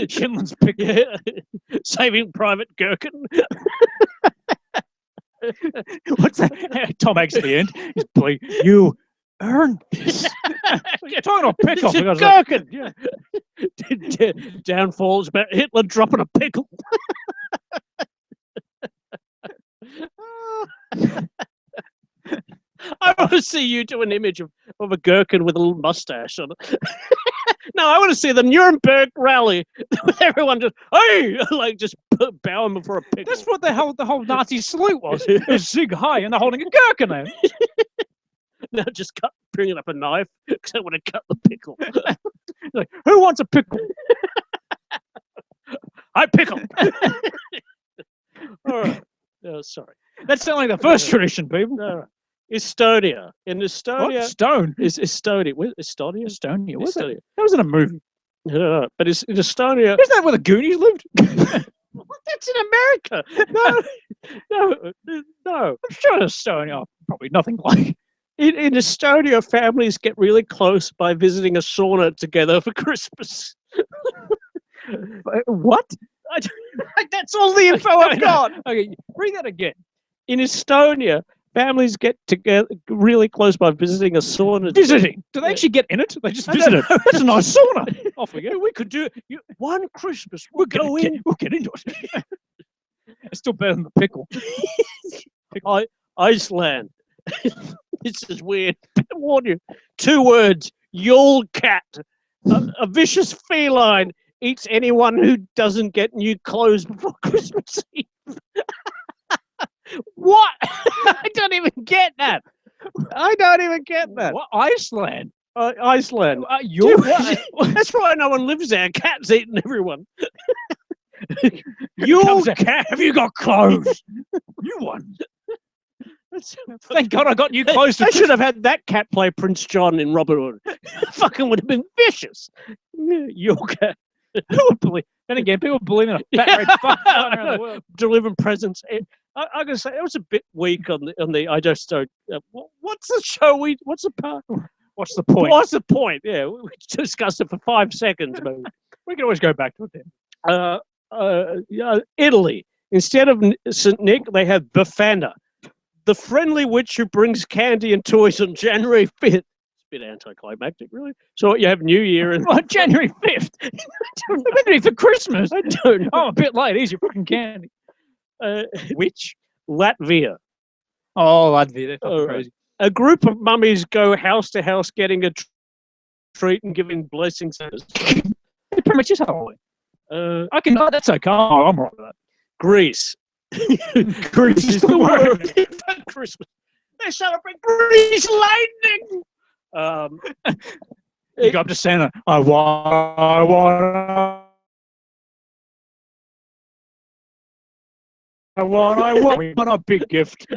Schindler's pickle. Yeah. Saving Private Gherkin. What's that? Tom Hanks at the end. He's like, you earned this. You're talking about pickle. Gherkin. Yeah. Downfalls about Hitler dropping a pickle. I want to see you do an image of a gherkin with a little mustache on it. No, I want to see the Nuremberg rally with everyone just, hey, like just bowing before a pickle. That's what the whole Nazi salute was. It was Sieg Heil, and they're holding a gherkin there. No, just bringing up a knife because I want to cut the pickle. Like, who wants a pickle? I pickle. All right. Oh, sorry. That's only the first tradition, people. No. Estonia. In Estonia. What? Stone? Is Estonia. Estonia? Estonia. What's Estonia. that? That was in a movie. No, but it's in Estonia. Isn't that where the Goonies lived? That's in America. No. I'm sure Estonia. Oh, probably nothing like. In Estonia, families get really close by visiting a sauna together for Christmas. What? That's all the info I've got. Okay, read that again. In Estonia, families get together really close by visiting a sauna. Visiting? Do they actually get in it? They just visit it. That's a nice sauna. Off we go. We could do one Christmas. We'll go in. We'll get into it. It's still better than the pickle. Iceland. This is weird. I warn you. 2 words. Yule cat. A vicious feline eats anyone who doesn't get new clothes before Christmas Eve. What? I don't even get that. What? Iceland? Iceland. That's why no one lives there. Cats eating everyone. Yule cat. Have you got clothes? You won. Thank God I got you close to I should have had that cat play Prince John in Robin Hood. Fucking would have been vicious. Your cat. Who would believe? Then again, people believe in a fat red fuck flying around the world. Delivering presents. I gotta say, it was a bit weak on the. I just don't. What's the show? What's the part? What's the point? What's the point? Yeah, we discussed it for 5 seconds. Maybe. We can always go back to it then. Italy. Instead of St. Nick, they have Befana, the friendly witch who brings candy and toys on January 5th. It's a bit anticlimactic, really. So you have New Year and January 5th. We're meant to be for Christmas. I don't know. Oh, a bit late. Here's your fucking candy. Which? Latvia. Oh, Latvia. They're fucking crazy. A group of mummies go house to house getting a treat and giving blessings. It pretty much is Halloween. I can. Oh, that's okay. Oh, I'm right with that. Greece. Greece is the word. Christmas. They celebrate Greece lightning. You go up to Santa. I want a big gift.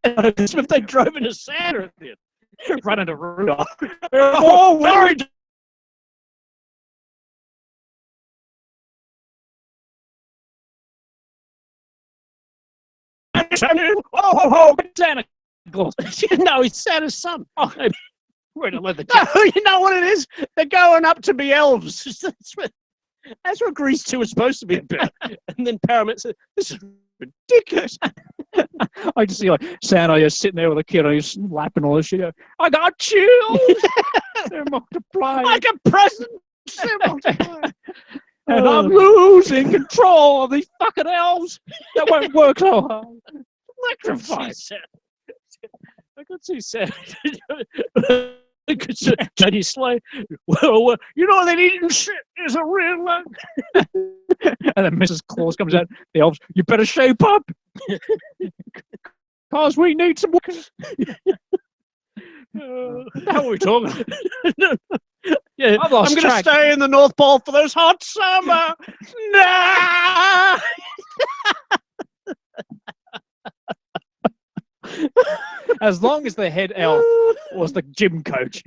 If they drove into Santa at the end. Run into Rudolph. Oh, sorry. Oh, Santa Claus. No, he's Santa's son. Oh, we're gonna let the no, you know what it is? They're going up to be elves. That's what Grease 2 was supposed to be about. And then Paramount said, "This is ridiculous." I just see like Santa just sitting there with a kid and he's lapping all this shit. I got chills. They're multiplying. Like a present. They're multiplying. And I'm losing control of these fucking elves. That won't work so hard. Electrified. I could see Santa. I could see Jenny Slay. Well, you know they eating shit is a real one. And then Mrs. Claus comes out. The elves, you better shape up, cause we need some workers. How are we talking? Yeah, I've lost I'm going to track. stay in the North Pole for this hot summer. Nah. As long as the head elf was the gym coach.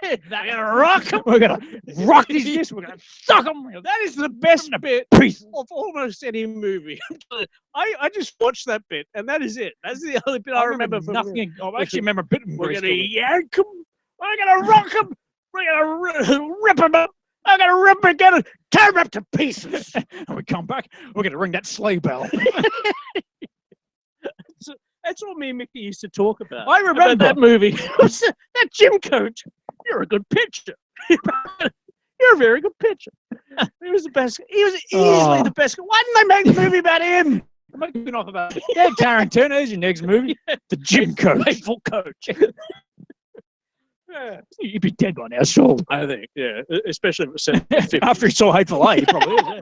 We're gonna rock them. We're going to rock these kids. We're going to suck them. That is the best bit Peace. of almost any movie. I just watched that bit, and that is it. That's the only bit I remember from nothing. I actually remember a bit. We're going to yank them. We're going to rock them. We're going to rip them up. I'm going to rip them again and tear them up to pieces. And we come back. We're going to ring that sleigh bell. That's what me and Mickey used to talk about. I remember that movie. That gym coach. You're a good pitcher. You're a very good pitcher. He was the best. He was easily the best. Why didn't they make the movie about him? I'm making off about it. Yeah, Tarantino. There's your next movie. The gym coach. Faithful coach. Yeah. You'd be dead by now, surely. I think, yeah. Especially if it was After he saw Hateful Eight, probably is. Yeah.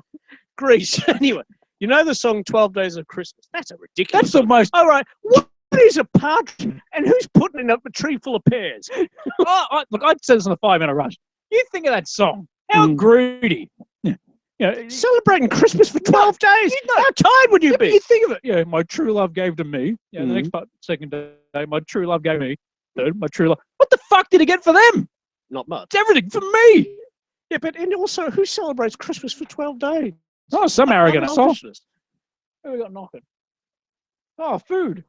Greece. Anyway, you know the song 12 Days of Christmas? That's a ridiculous That's the song. most. All right. What is a partridge? And who's putting up a tree full of pears? Look, I'd say this on a 5-minute rush. You think of that song. How greedy. Yeah. You know, Celebrating Christmas for 12 days? How tired would you be? You think of it. Yeah, my true love gave to me. Yeah, the next part, second day, my true love gave me. Third, my true love. What the fuck did he get for them? Not much. It's everything for me. Yeah, but and also, who celebrates Christmas for 12 days? Oh, some arrogant asshole. Selfishness. Who we got knocking? Oh, food.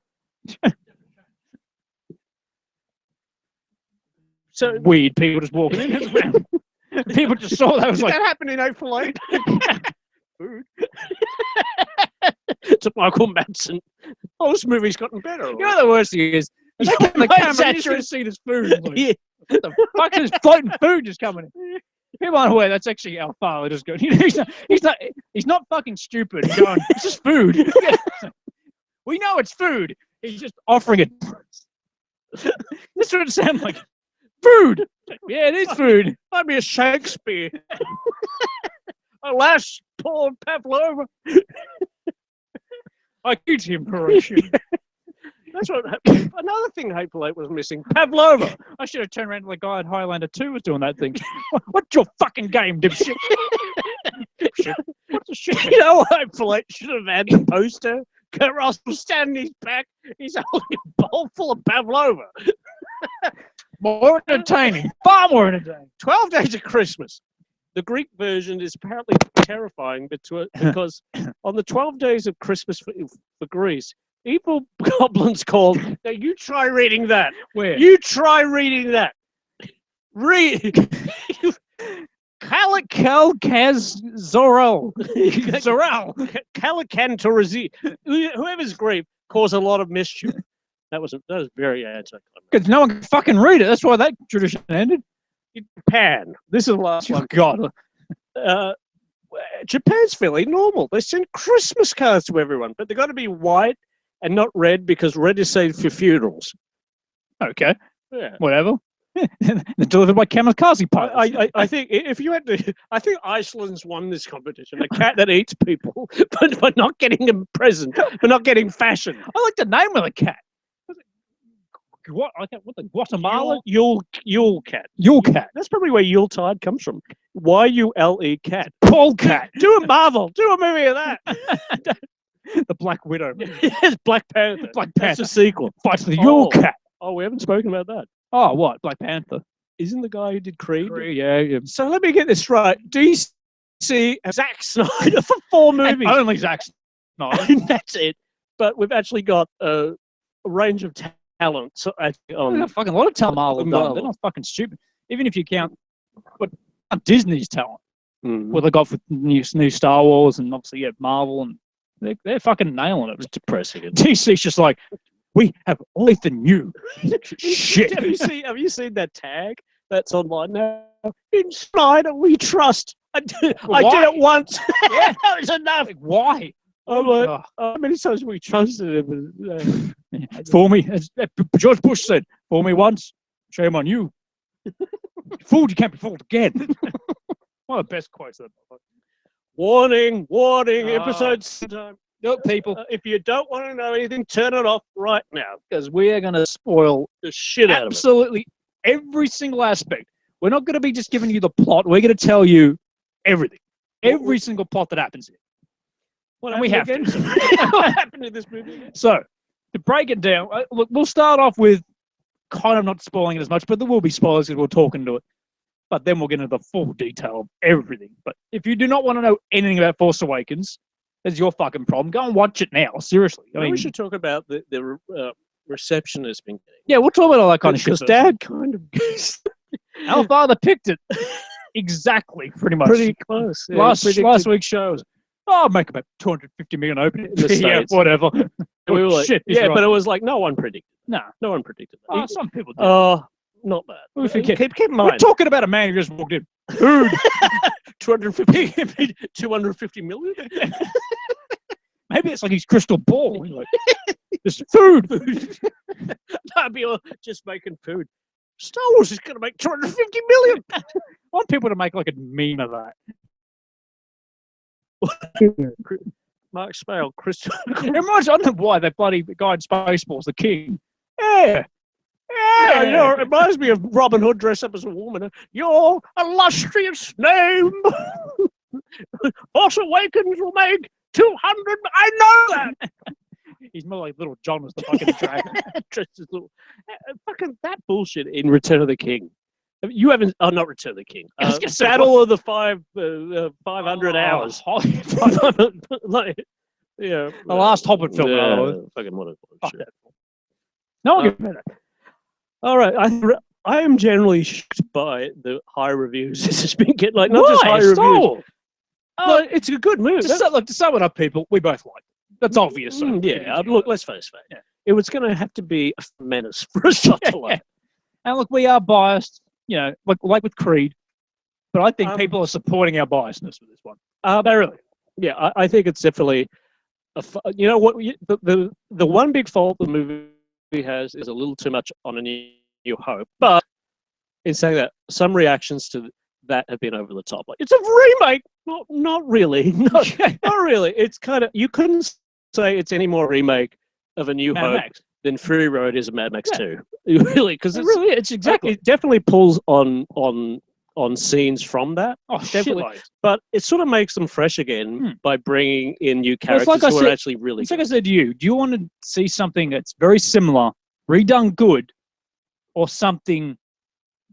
So Weird people just walking in. People just saw that. Was like, that happened in April 8. Food. To Michael Madsen. Oh, this movie's gotten better. you know the worst thing is, you look at the camera and you just see this food. Like, Yeah. what the fuck is floating food just coming in? People aren't aware that's actually our father just going. He's not fucking stupid. He's going, it's just food. We know it's food. He's just offering it. This would sound like food. Yeah, it is food. Might be a Shakespeare. Alas, poor Pavlova. I could him, Horatio. That's what happened. Another thing Hateful Eight was missing. Pavlova. I should have turned around to the guy in Highlander 2 was doing that thing. What's your fucking game, dipshit? What the shit? You know what I feel should have had the poster? Kurt Russell standing his back. He's holding a bowl full of pavlova. More entertaining. Far more entertaining. 12 Days of Christmas. The Greek version is apparently terrifying because on the 12 days of Christmas for Greece, evil goblins called. Now you try reading that. Where? You try reading that. Read. Zorel. Calicantorazi. Whoever's Greek caused a lot of mischief. That was very anticlimactic. Because no one can fucking read it. That's why that tradition ended. Japan. This is the last one. God. Japan's fairly normal. They send Christmas cards to everyone, but they've got to be white and not red because red is saved for funerals. Okay. Yeah. Whatever. They're delivered by kamikaze pilots. I think if you had to, I think Iceland's won this competition. A cat that eats people, but not getting a present, but not getting fashion. I like the name of the cat. What the Guatemala? Yule cat. Yule cat. That's probably where Yuletide comes from. YULE cat. Paul cat. Do a Marvel. Do a movie of that. The Black Widow. Yes, Black Panther. Black That's Panther. a sequel. Fights the Yule cat. Oh, we haven't spoken about that. Oh, what? Black Panther. Isn't the guy who did Creed? Yeah. So let me get this right. DC Zack Snyder for 4 movies. And only Zack Snyder. That's it. But we've actually got a range of talent. So There's a fucking lot of talent Marvel have done. They're not fucking stupid. Even if you count Disney's talent. What they got for new Star Wars and obviously Marvel, and they're fucking nailing it. It's depressing. DC's just like, we have only the new shit. Have you seen that tag that's online now? In Snyder we trust. I did it once. Yeah. That was enough. Like, why? I'm like, how many times we trusted him? Fool me, as George Bush said, fool me once, shame on you. Fooled, you can't be fooled again. One of the best quotes of that. Warning, episode sometime. Look, people, If you don't want to know anything, turn it off right now. because we are going to spoil The shit out of it. absolutely every single aspect. We're not going to be just giving you the plot. We're going to tell you everything. Every single plot that happens here. And we have to. What happened in this movie? So, to break it down, look, we'll start off with kind of not spoiling it as much, but there will be spoilers because we'll talk into it. But then we'll get into the full detail of everything. But if you do not want to know anything about Force Awakens, that's your fucking problem. Go and watch it now. Seriously. I mean, we should talk about the reception it's been getting. yeah, we'll talk about all that kind of shit. Because Dad kind of Our father picked it exactly, pretty much. pretty close. Yeah, Last week's shows. Oh, I'll make about 250 million opening. In the Yeah, States. whatever. We were like, Shit, he's yeah, right. but it was like no one predicted. No. No one predicted that. Some people do. Not bad. We forget. Keep in We're mind. talking about a man who just walked in. Food. 250 million? Maybe it's like his crystal ball. He's like, just food. That'd be all just making food. Star Wars is going to make 250 million. I want people to make like a meme of that. Mark Spale, Crystal. It reminds, I don't know why that bloody guy in Spaceballs, the king. Yeah. Yeah, you know, it reminds me of Robin Hood dressed up as a woman. Your illustrious name. Force Awakens will make 200. I know that. He's more like Little John as the fucking dragon. Dressed as little, fucking that bullshit in Return of the King. You haven't. Oh, not Return of the King. I was gonna say, Battle of the 500 hours. Like, yeah. The last Hobbit film. Yeah, Yeah. fucking what a Fuck bullshit. that. No one can that. All right, I am generally shocked by the high reviews this has been getting. Like, not just high reviews. No, It's a good movie. to sum it up, people, we both like it. That's obvious. So. Yeah, look, let's face it. Yeah. It was going to have to be a menace for us not to like. And look, we are biased, you know, like with Creed, but I think people are supporting our biasness with this one. They really. Yeah, I think it's definitely. You know what? The one big fault the movie has is a little too much on A New Hope. But in saying that, some reactions to that have been over the top. Like, it's a remake. Not really. Not really. It's kind of, you couldn't say it's any more remake of A New Mad Hope Max. than Fury Road is a Mad Max 2. Really, because It really, it's exactly. it definitely pulls on on scenes from that. Oh, Definitely. shitloads. But it sort of makes them fresh again by bringing in new Well, it's characters like I who are said- actually really It's good. like I said to you, do you want to see something that's very similar, redone good, or something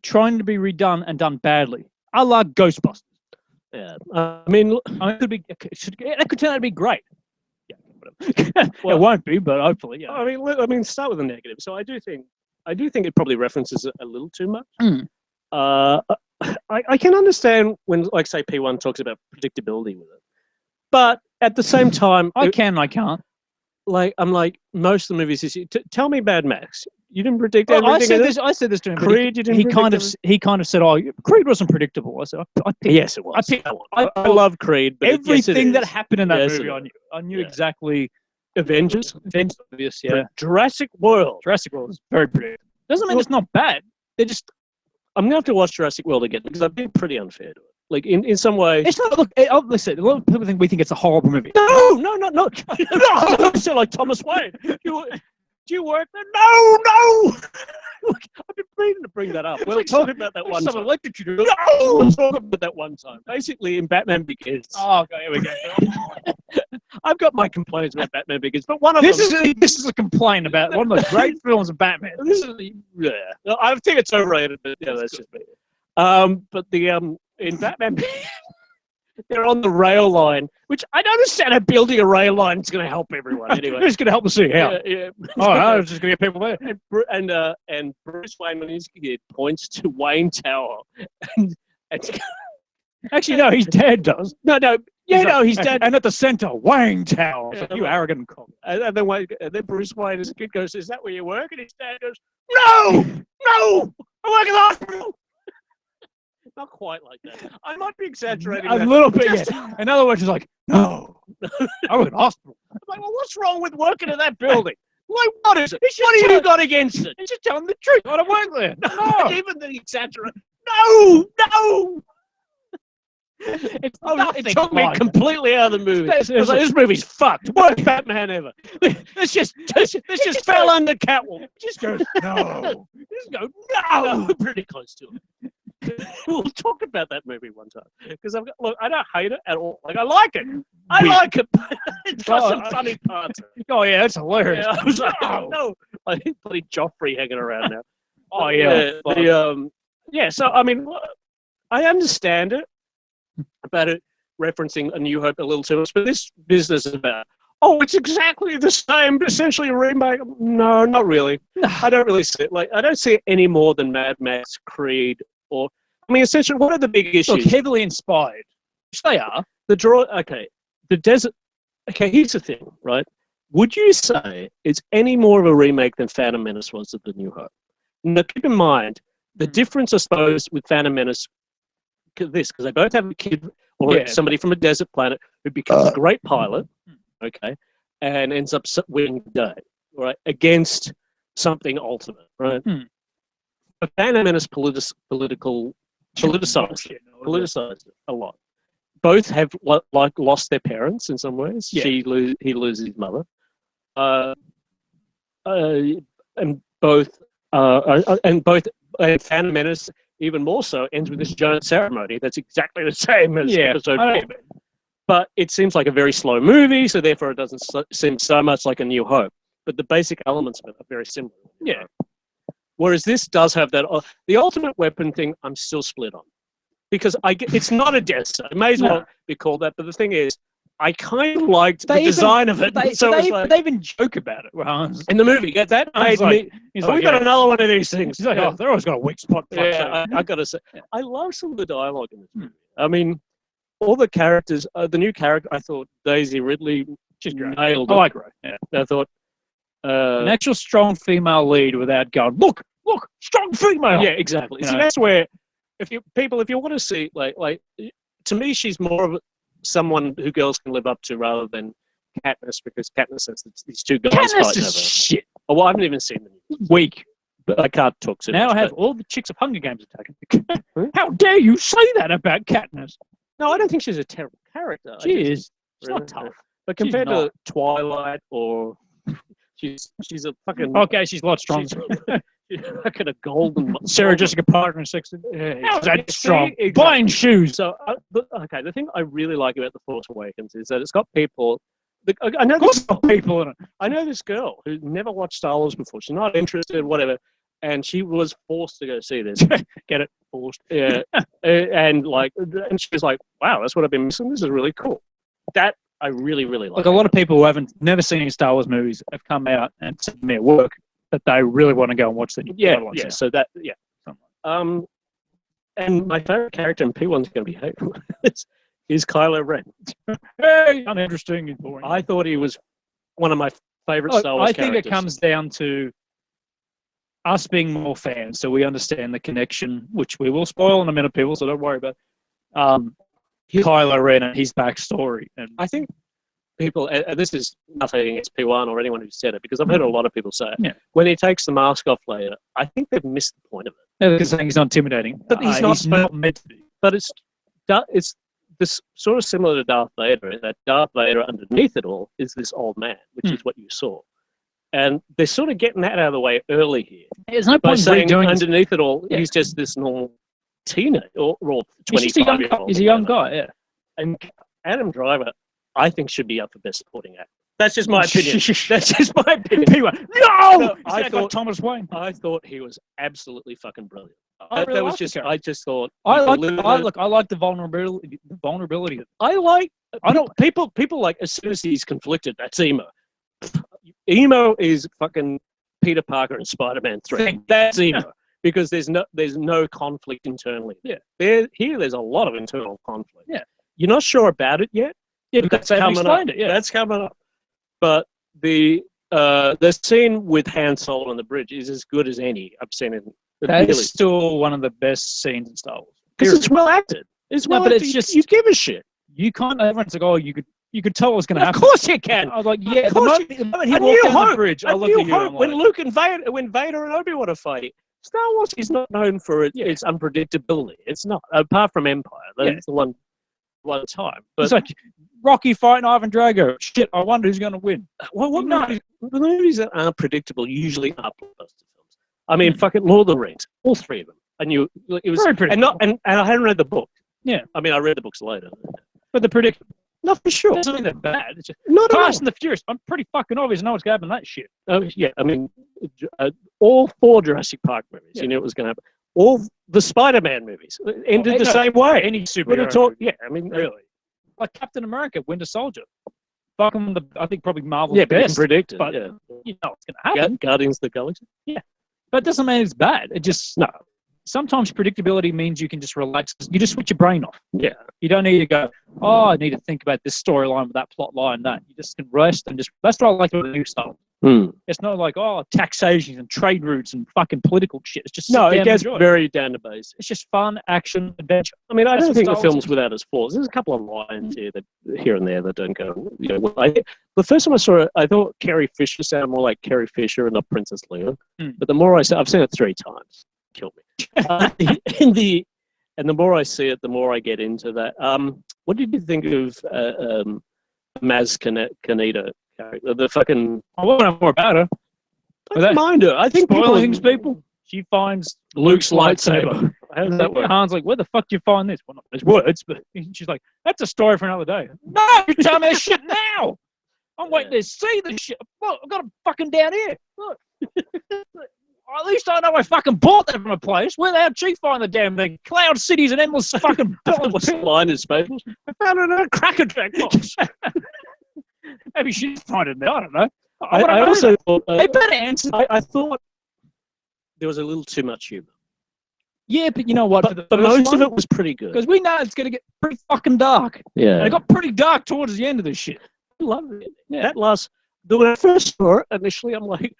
trying to be redone and done badly? I like Ghostbusters. Yeah. I mean, It could be, that could turn out to be great. Yeah, whatever. Well- it won't be, but hopefully, yeah. I mean, start with the negative. So I do think it probably references it a little too much. Mm. I can understand when, like, say, P1 talks about predictability with it, but at the same time, I can't. I'm like, most of the movies this year. Tell me, Mad Max. You didn't predict Well, everything. I said this to him. but Creed, you didn't he predict kind of everything? he kind of said, "Oh, Creed wasn't predictable." I said, "I picked Yes, it was. I love Creed, but everything that is. happened in that Yes, movie. it I knew Yeah. exactly. Avengers, Obvious, yeah. Jurassic World. Jurassic World is very predictable. Doesn't mean Well- it's not bad. They're just. I'm gonna have to watch Jurassic World again because I've been pretty unfair to it. Like in some ways. It's not. Look, listen. A lot of people think we think it's a horrible movie. No. No, so like Thomas Wayne. Do you work there? No. Look, I've been meaning to bring that up. We'll like talk about that one Someone time. elected you. No, we'll talk about that one time. Basically, in Batman Begins, Oh, okay, here we go. I've got my complaints about Batman Begins, but one of This them. is a complaint about one of the great films of Batman. This is I think it's overrated, but yeah, that's just me. But in Batman, they're on the rail line, which I don't understand how building a rail line is going to help everyone. Anyway, Who's going to help us see how? yeah. Oh, I was just going to get people there. And Bruce Wayne, when he's kid, points to Wayne Tower, and Actually, no, his dad does. he's dead. And at the center, Wang Tower. Yeah, You arrogant cock. And then Bruce Wayne, as a kid, goes, "Is that where you work?" And his dad goes, "No, I work at the hospital." Not quite like that. I might be exaggerating. A that. little bit, Just- yeah. In other words, he's like, no. I was in hospital. I'm like, well, what's wrong with working in that building? Like, what is it? What have you got against it? He's just telling the truth. I don't work there. No. Even the exaggerate. No. It's It took me like completely out of the movie. It's I was like, this movie's fucked. Worst Batman ever. This just fell under Catwoman. just goes, no. Just go, no. Pretty close to it. We'll talk about that movie one time because I don't hate it at all. Like I like it. I like it. But it's got some funny parts. Oh, yeah, that's hilarious. Yeah, I was like, no. I think bloody Joffrey hanging around now. Oh, yeah. So I mean, I understand it about it referencing A New Hope a little too much, but this business is about, it's exactly the same, essentially a remake. No, not really. I don't really see it. Like, I don't see it any more than Mad Max, Creed, or, I mean, essentially, what are the big issues? Look, heavily inspired. Which they are. The desert. Okay, here's the thing, right? Would you say it's any more of a remake than Phantom Menace was of The New Hope? Now, keep in mind, the difference, I suppose, with Phantom Menace, because they both have a kid or somebody from a desert planet who becomes a great pilot, okay, and ends up winning the day, right, against something ultimate, right? But Phantom Menace politicized it a lot. Both have lost their parents in some ways. Yeah. He loses his mother, and both Phantom Menace even more so ends with this giant ceremony that's exactly the same as episode 4. But it seems like a very slow movie, so therefore it doesn't seem so much like A New Hope. But the basic elements of it are very similar. Yeah. Whereas this does have that. The ultimate weapon thing, I'm still split on. Because it's not a Death Star. It may as well be called that. But the thing is, I kind of liked the design of it. They even joke about it. Well, in the movie, that made me. We got another one of these things. He's like, they're always got a weak spot. Yeah, I got to say, I love some of the dialogue in this movie. I mean, all the characters, the new character, I thought Daisy Ridley just nailed it. I like her. Yeah. I thought an actual strong female lead without going, look, strong female. Yeah, exactly. See, that's where if you want to see like to me, she's more of someone who girls can live up to rather than Katniss, because Katniss has these two guys Katniss fighting is over. shit. Oh, well, I haven't even seen them. Weak. But I can't talk to now much, I have all the chicks of Hunger Games attacking. How dare you say that about Katniss? No, I don't think she's a terrible character. She is. She's not tough. But compared to Twilight or she's a fucking okay, she's a lot stronger. Fucking a golden. Sarah Jessica Parker in 16. Yeah, How's that see, strong? exactly. Buying shoes. So, okay, the thing I really like about The Force Awakens is that it's got people. I know Of course, this, got people in it. I know this girl who never watched Star Wars before. She's not interested, whatever, and she was forced to go see this. Get it? Forced. Yeah, and she was like, "Wow, that's what I've been missing. This is really cool." That I really, really like. Like a lot of people who haven't never seen any Star Wars movies have come out and said to me at work that they really want to go and watch the new ones. Yeah. So that, yeah. And my favorite character in P1's going to be Hayden is Kylo Ren. Hey, uninteresting and boring. I thought he was one of my favorite Star Wars I think characters. it comes down to us being more fans, so we understand the connection, which we will spoil in a minute, people. So don't worry about Kylo Ren and his backstory. And I think people, and this is nothing against P1 or anyone who said it, because I've heard a lot of people say it. Yeah. When he takes the mask off later, I think they've missed the point of it. they're saying he's not intimidating, But he's not meant to be. But it's this sort of similar to Darth Vader, in that Darth Vader underneath it all is this old man, which is what you saw. And they're sort of getting that out of the way early here. There's no By point saying doing underneath it all, he's just this normal teenager or 25-year-old. He's a young guy, yeah. And Adam Driver, I think, should be up for Best Supporting Actor. That's just my opinion. That's just my opinion. No! I thought Thomas Wayne. I thought he was absolutely fucking brilliant. I just thought I like the vulnerability. People like, as soon as he's conflicted, that's emo. Emo is fucking Peter Parker and Spider-Man 3. That's emo. Because there's no conflict internally. Yeah. There's a lot of internal conflict. Yeah. You're not sure about it yet. Yeah, because they haven't explained it. Yeah. That's coming up. But the scene with Han Solo on the bridge is as good as any I've seen in. That is still one of the best scenes in Star Wars. Because it's well acted. It's well, but acted. it's just you give a shit. You can't. Everyone's like, oh, you could tell what was going to happen. Of course you can. I was like, yeah. The moment he I walked knew down the hope. bridge, I looked knew at you. hope I'm when like, when Vader and Obi-Wan are fighting. Star Wars is not known for its unpredictability. It's not, apart from Empire. That's the one time. But it's like Rocky fighting Ivan Drago. Shit, I wonder who's going to win. Well, the movies that aren't predictable usually are blockbuster films. I mean, fucking Lord of the Rings, all three of them. I knew it was very predictable. and I hadn't read the book. Yeah, I mean, I read the books later. but the predictable. Not for sure. It doesn't mean they're bad. It's just Not at all. Fast and the Furious. I'm pretty fucking obvious. I know what's going to happen to that shit. Yeah, I mean, all four Jurassic Park movies. You knew it was going to happen. All the Spider-Man movies ended the same way. Any superhero. I mean, really. Like Captain America, Winter Soldier. Fucking, I think probably Marvel's but you best. can predict it. But yeah. you know what's going to happen. Guardians of the Galaxy. Yeah. But it doesn't mean it's bad. It just, no. Sometimes predictability means you can just relax. You just switch your brain off. Yeah. You don't need to go, oh, I need to think about this storyline with that plot line, that. You just can rest and just, that's what I like about the new stuff. It's not like, oh, taxation and trade routes and fucking political shit. It's just, no, it gets very down to base. It's just fun, action, adventure. I mean, I don't think the film's without its flaws. There's a couple of lines here and there that don't go, you know, the first time I saw it, I thought Carrie Fisher sounded more like Carrie Fisher and not Princess Leia. But the more I've seen it 3 times. Killed me. And the more I see it, the more I get into that. What did you think of Maz Kanata character? The fucking. I want to know more about her. I don't mind her. I think people. She finds Luke's lightsaber. How does that work? Han's like, where the fuck do you find this? Well, not those words, but she's like, that's a story for another day. No, you tell me this shit now. I'm waiting to see this shit. Look, I've got it fucking down here. Look. At least I know I fucking bought that from a place. Where the hell did she find the damn thing? Cloud City's an endless fucking What's the line in space? I found it in a Cracker Jack box. Maybe she didn't find it there. I don't know. I also thought... they better answer. I thought there was a little too much humour. Yeah, but you know what? But most of it was pretty good. Because we know it's going to get pretty fucking dark. Yeah. And it got pretty dark towards the end of this shit. I love it. Yeah. That last... When I first saw it, initially, I'm like,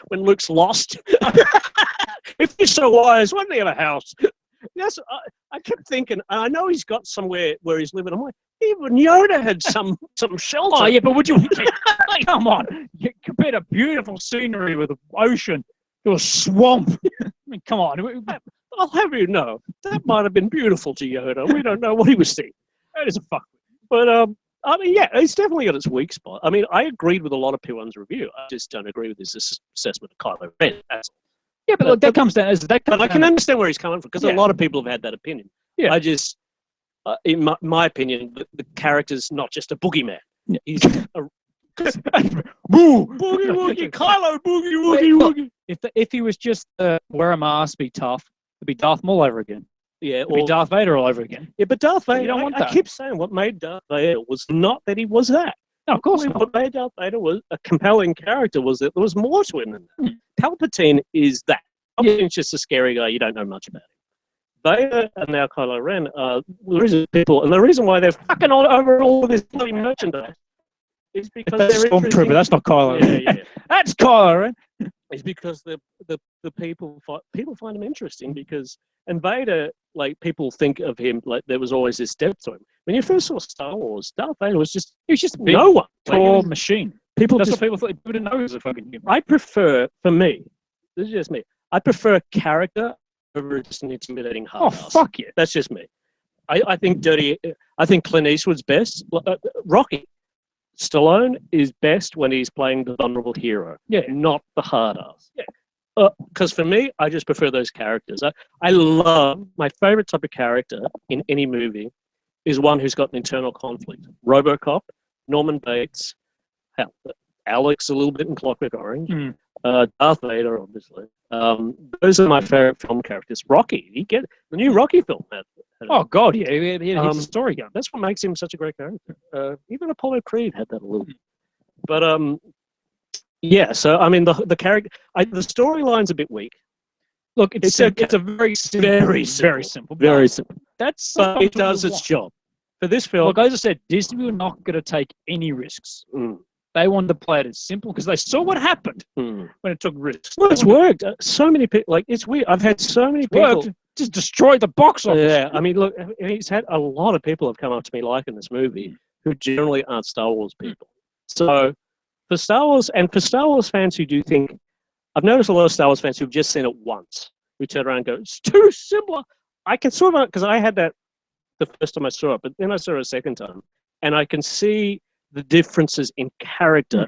when Luke's lost, if he's so wise, why didn't he have a house? Yes, I kept thinking, I know he's got somewhere where he's living. I'm like, even Yoda had some shelter. Oh, yeah, but would you, come on, you compared a beautiful scenery with an ocean to a swamp. I mean, come on. I'll have you know, that might have been beautiful to Yoda. We don't know what he was seeing. That is a fuck. But, I mean, yeah, it's definitely got its weak spot. I mean, I agreed with a lot of P1's review. I just don't agree with his assessment of Kylo Ren. Yeah, but look, that comes down as that. But I can understand where he's coming from because a Yeah. lot of people have had that opinion. Yeah. I just, in my opinion, the character's not just a boogeyman. Yeah. He's a Boo! boogie woogie, Kylo boogie Wait, woogie look, woogie. if he was just wear a mask, be tough, it'd be Darth Maul over again. Yeah, It'd be Darth Vader all over again. yeah, but Darth Vader. You don't want I that. keep saying what made Darth Vader was not that he was that. No, of course not. What made Darth Vader was a compelling character was that there was more to him than that. Palpatine is that. Palpatine's just a scary guy. You don't know much about him. Vader and now Kylo Ren are the reason people, and the reason why they're fucking all over all of this bloody merchandise is because That's they're Stormtrooper. That's not Kylo. Yeah. That's Kylo Ren. It's because the people find him interesting because and Vader, like people think of him like there was always this depth to him. When you first saw Star Wars, Darth Vader was just big, no one. Tall machine. People That's just, what people thought. People didn't know he was a fucking human. I prefer, for me, this is just me. I prefer character over just an intimidating hard ass. Fuck yeah. That's just me. I think Clint Eastwood's best. Rocky. Stallone is best when he's playing the vulnerable hero, not the hard ass. Because for me, I just prefer those characters. I love my favorite type of character in any movie is one who's got an internal conflict. RoboCop, Norman Bates, Alex a little bit in Clockwork Orange, Darth Vader, obviously. Those are my favorite film characters. Rocky, the new Rocky film. Oh God, yeah, he had a story going. That's what makes him such a great character. Even Apollo Creed had that a little bit. But yeah. So I mean, the character, the storyline's a bit weak. Look, it's a very simple. That's but it does its job. For this film, look, as I said, Disney were not going to take any risks. They wanted to play it as simple because they saw what happened when it took risks. Well, it's worked. So many people, like it's weird. I've had so many people just destroy the box office. Yeah, I mean, look, he's had a lot of people have come up to me liking this movie who generally aren't Star Wars people. So for Star Wars fans who do think, I've noticed a lot of Star Wars fans who've just seen it once, who turn around and go, it's too similar. I can sort of, because I had that the first time I saw it, but then I saw it a second time, and I can see the differences in character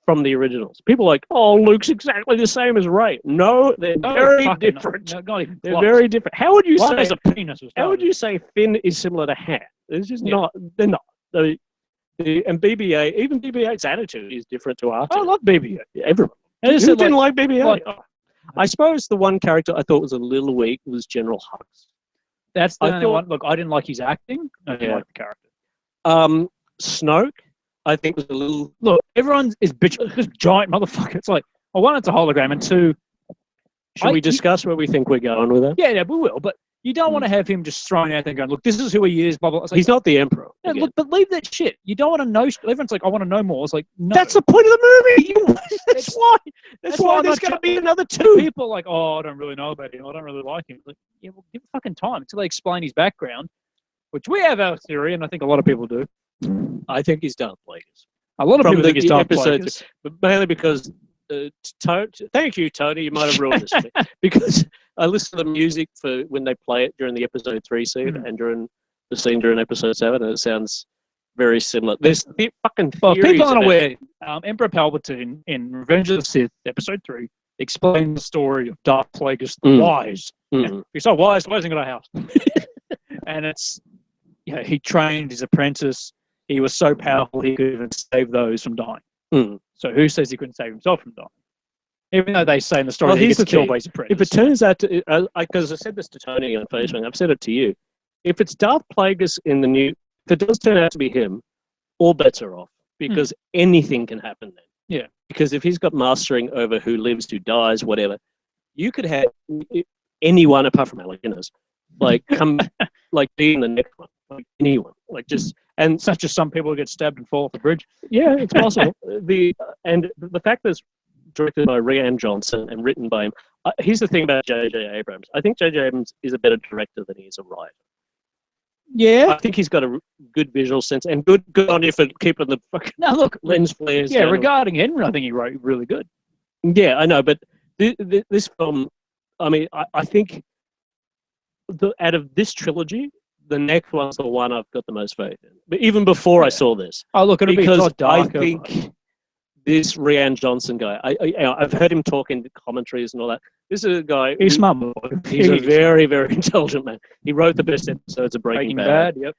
from the originals. People are like, oh, Luke's exactly the same as Rey. No, they're very different. They're very different. How would you say? A penis how would you say Finn is similar to Han? It's just not. They're not. And BB-8, even BB-8's attitude is different to R2. I love BB-8. Everyone. Who didn't like BB-8? I suppose the one character I thought was a little weak was General Hux. That's the only one. Look, I didn't like his acting. I didn't like the character. Snoke, I think was a little. Look, everyone is bitching. This giant motherfucker. It's like, well, one, it's a hologram, and two, should we discuss where we think we're going with it? Yeah, we will. But you don't want to have him just thrown out there and going, look, this is who he is, blah, blah. It's like, he's not the Emperor. Yeah, look, but leave that shit. You don't want to know. Everyone's like, I want to know more. It's like, no. That's the point of the movie. That's why there's going to be another two. People are like, oh, I don't really know about him. I don't really like him. Like, yeah, well, give fucking time until they explain his background, which we have our theory, and I think a lot of people do. I think he's Darth Plagueis. A lot of people think he's Darth Plagueis. But mainly because, thank you, Tony, you might have ruined this for me. Because I listen to the music for when they play it during the episode 3 scene and during the scene during episode 7, and it sounds very similar. There's fucking theories. Well, people aren't aware. Emperor Palpatine in Revenge of the Sith, episode 3, explains the story of Darth Plagueis the Wise. He's so wise, why isn't he got a house? And it's, he trained his apprentice. He was so powerful he could even save those from dying. So who says he couldn't save himself from dying? Even though they say in the story that he gets killed by his apprentice. If it turns out to, because I said this to Tony on Facebook, I've said it to you. If it's Darth Plagueis in the new, if it does turn out to be him, all bets are off because anything can happen then. Yeah. Because if he's got mastering over who lives, who dies, whatever, you could have anyone apart from Alec Guinness, like come, like be in the next one, like anyone, like just. And such as some people get stabbed and fall off the bridge. Yeah, it's possible. The fact that it's directed by Rian Johnson and written by him. Here's the thing about J.J. Abrams. I think J.J. Abrams is a better director than he is a writer. Yeah, I think he's got a good visual sense and good on you for keeping the fucking lens flares. Yeah, regarding Henry, I think he wrote really good. Yeah, I know, but this film, I mean, I think out of this trilogy, the next one's the one I've got the most faith in. But even before I saw this. Oh, look, it'll be a lot darker. I think this Rian Johnson guy. I've heard him talk in commentaries and all that. This is a guy. He's smart boy. He's a very, very intelligent man. He wrote the best episodes of Breaking Bad. Yep.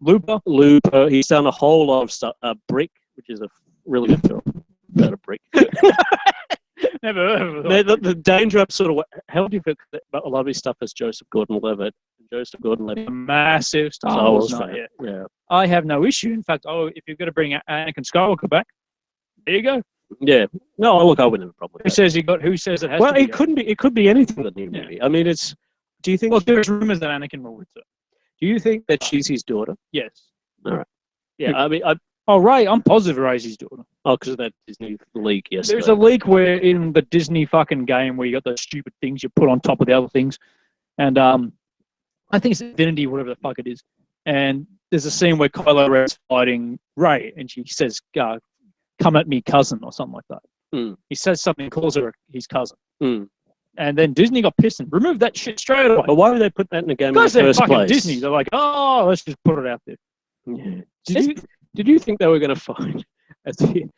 Looper. He's done a whole lot of stuff. Brick, which is a really good film about a brick. Never heard of it. The danger up sort of. How do you feel about a lot of his stuff as Joseph Gordon-Levitt? Joseph Gordon-Levitt, massive Star Wars fan. fan. Yeah. I have no issue. In fact, if you're going to bring Anakin Skywalker back, there you go. Yeah. No, look, I wouldn't have a problem. Who says it has to be? Well, it couldn't be. It could be anything in the movie. I mean, it's. Do you think? Well, there's rumors that Anakin will return. Do you think that she's his daughter? Yes. All right. Yeah. I mean, Ray, I'm positive Ray's his daughter. Oh, because of that Disney leak yesterday. There's a leak where in the Disney fucking game where you got those stupid things you put on top of the other things, and I think it's Infinity, whatever the fuck it is. And there's a scene where Kylo Ren's fighting Ray, and she says, "Come at me, cousin," or something like that. Mm. He says something, calls her his cousin. Mm. And then Disney got pissed and removed that shit straight away. But why would they put that in the game in the Because they're first fucking place? Disney. They're like, oh, let's just put it out there. Yeah. Did you think they were going to find at the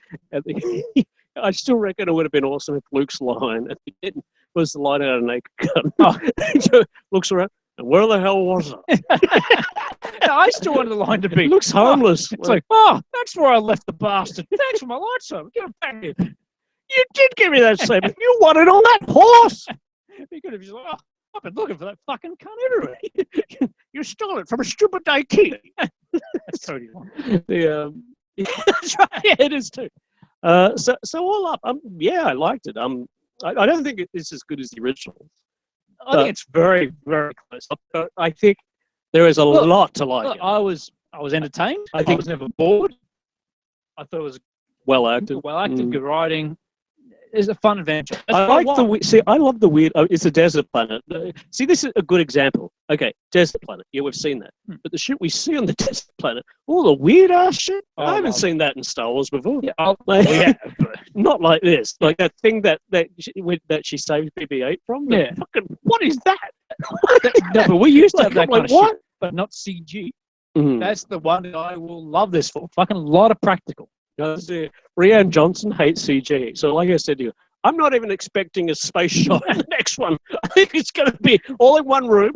I still reckon it would have been awesome if Luke's line at the end was the line out of Naked Gun. Looks around, and where the hell was it? I still wanted the line to be. It looks harmless. It's like, that's where I left the bastard. Thanks for my lightsaber. Give it back here. You did give me that saber. You won it on that horse. He could have just like, I've been looking for that fucking cunt everywhere. You stole it from a stupid IT. That's totally wrong. That's right. Yeah, it is too. So all up, I liked it. I don't think it's as good as the original. I think it's very, very close. But I think there is a lot to like. Look, I was entertained. I think I was never bored. I thought it was well acted. Good writing. It's a fun adventure. I like I love the weird. It's a desert planet. See, this is a good example. Okay, desert planet. Yeah, we've seen that. But the shit we see on the desert planet, all the weird ass shit. I haven't seen that in Star Wars before. Yeah, not like this. Like that thing that she saved BB-8 from. Yeah. Fucking, what is that? No, but we used to have that kind of what? shit, but not CG. Mm. That's the one that I will love this for. Fucking a lot of practical. Rian Johnson hates CG. So like I said to you, I'm not even expecting a space shot in the next one. I think it's going to be all in one room.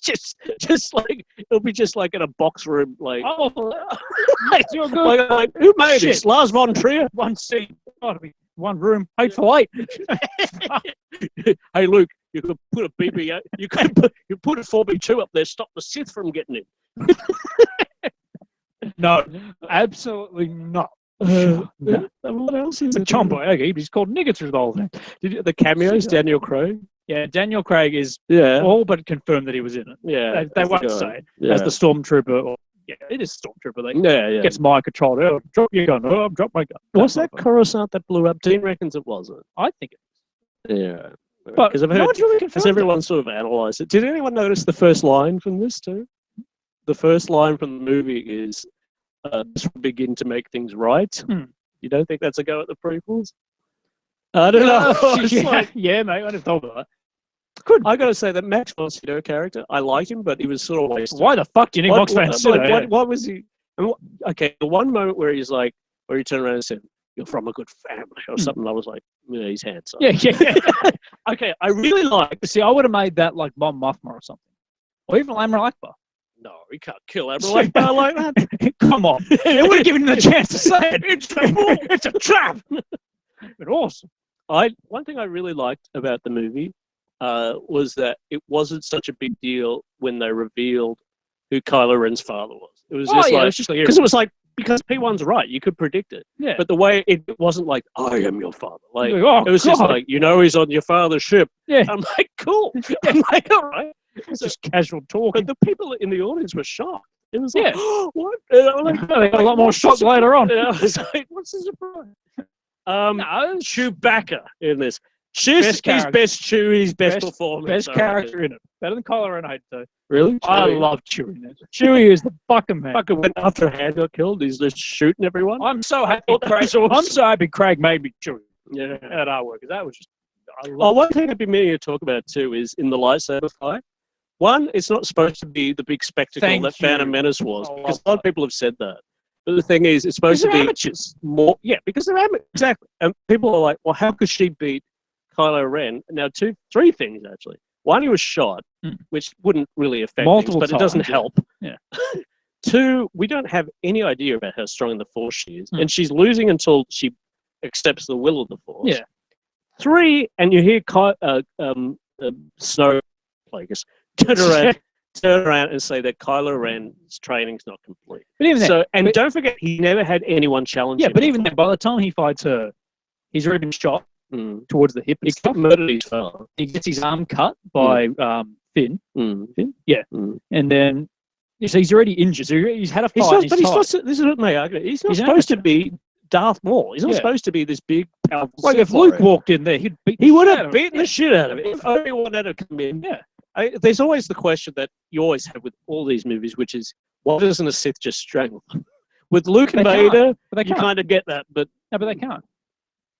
just like, it'll be just like in a box room. Like, You're good. Like who made this? Lars von Trier? One scene. It'll be one room. 8 for 8. Hey, Luke, you could put a BB-8. You put a 4B2 up there. Stop the Sith from getting in. No, absolutely not. No. What else is it? John Boyega, he's called nigger through the whole thing. The cameos, Daniel Craig? Yeah, Daniel Craig is all but confirmed that he was in it. Yeah. They won't say as the stormtrooper. Or, it is stormtrooper. Gets my control. Oh, drop your gun. Oh, drop my gun. Was that Coruscant that blew up? Dean reckons it wasn't. I think it is. Yeah. But I've heard, because everyone sort of analysed it. Did anyone notice the first line from this too? The first line from the movie is, "This will begin to make things right." You don't think that's a go at the prequels? I don't know. Yeah, mate, I never thought about that. Good. I got to say that Max von Sydow character, I like him, but he was sort of wasted. Why the fuck do you need Max von Sydow? What was he? Okay, the one moment where he turned around and said, "You're from a good family," or something. I was like, "Yeah, he's handsome." Yeah. Okay, I really like. See, I would have made that like Mon Mothma or something, or even Amr Akbar. No, he can't kill everyone like that. Come on. They would have given him the chance to say it. It's a trap. But awesome. One thing I really liked about the movie was that it wasn't such a big deal when they revealed who Kylo Ren's father was. It was just because it was like, because P1's right, you could predict it. Yeah. But the way it wasn't like, "I am your father." Like, it was just like, he's on your father's ship. Yeah. I'm like, cool. I'm like, all right. It's just casual talking. But the people in the audience were shocked. It was like, what? They got a lot more shots later on. I was like, what's the surprise? Chewbacca in this. He's best Chew, his best performance. Best character in it. Better than Kylo Ren, I'd say. Really? I love Chewie. Chewie is the fucking man. Fucking went after Han got killed, he's just shooting everyone. I'm so happy. I'm so happy Craig made me Chewie. Yeah. At our work. That was just. One thing I'd be meaning to talk about too is in the lightsaber fight. One, it's not supposed to be the big spectacle that Phantom Menace was, because a lot of people have said that. But the thing is, it's supposed to be amateurs. more. Yeah, because they're amateurs. Exactly. And people are like, well, how could she beat Kylo Ren? Now, three things actually. One, he was shot, which wouldn't really affect Multiple things, but it doesn't times, help. Yeah. Two, we don't have any idea about how strong in the Force she is, and she's losing until she accepts the will of the Force. Yeah. Three, and you hear Snow Plagueis turn around and say that Kylo Ren's training's not complete. But even then, don't forget, he never had anyone challenge him. Yeah, but even then, by the time he fights her, he's already been shot towards the hip. He murdered his father. He gets his arm cut by Finn. Finn? Yeah. And then so he's already injured. So he's had a fight. This is what my argument. He's not supposed to be Darth Maul. He's not supposed to be this big, powerful. Like if Luke walked in there, he would have beaten the shit out of him. If Obi-Wan had come in, there's always the question that you always have with all these movies, which is, why doesn't a Sith just strangle them? With Luke and Vader, you kind of get that, but no, but they can't.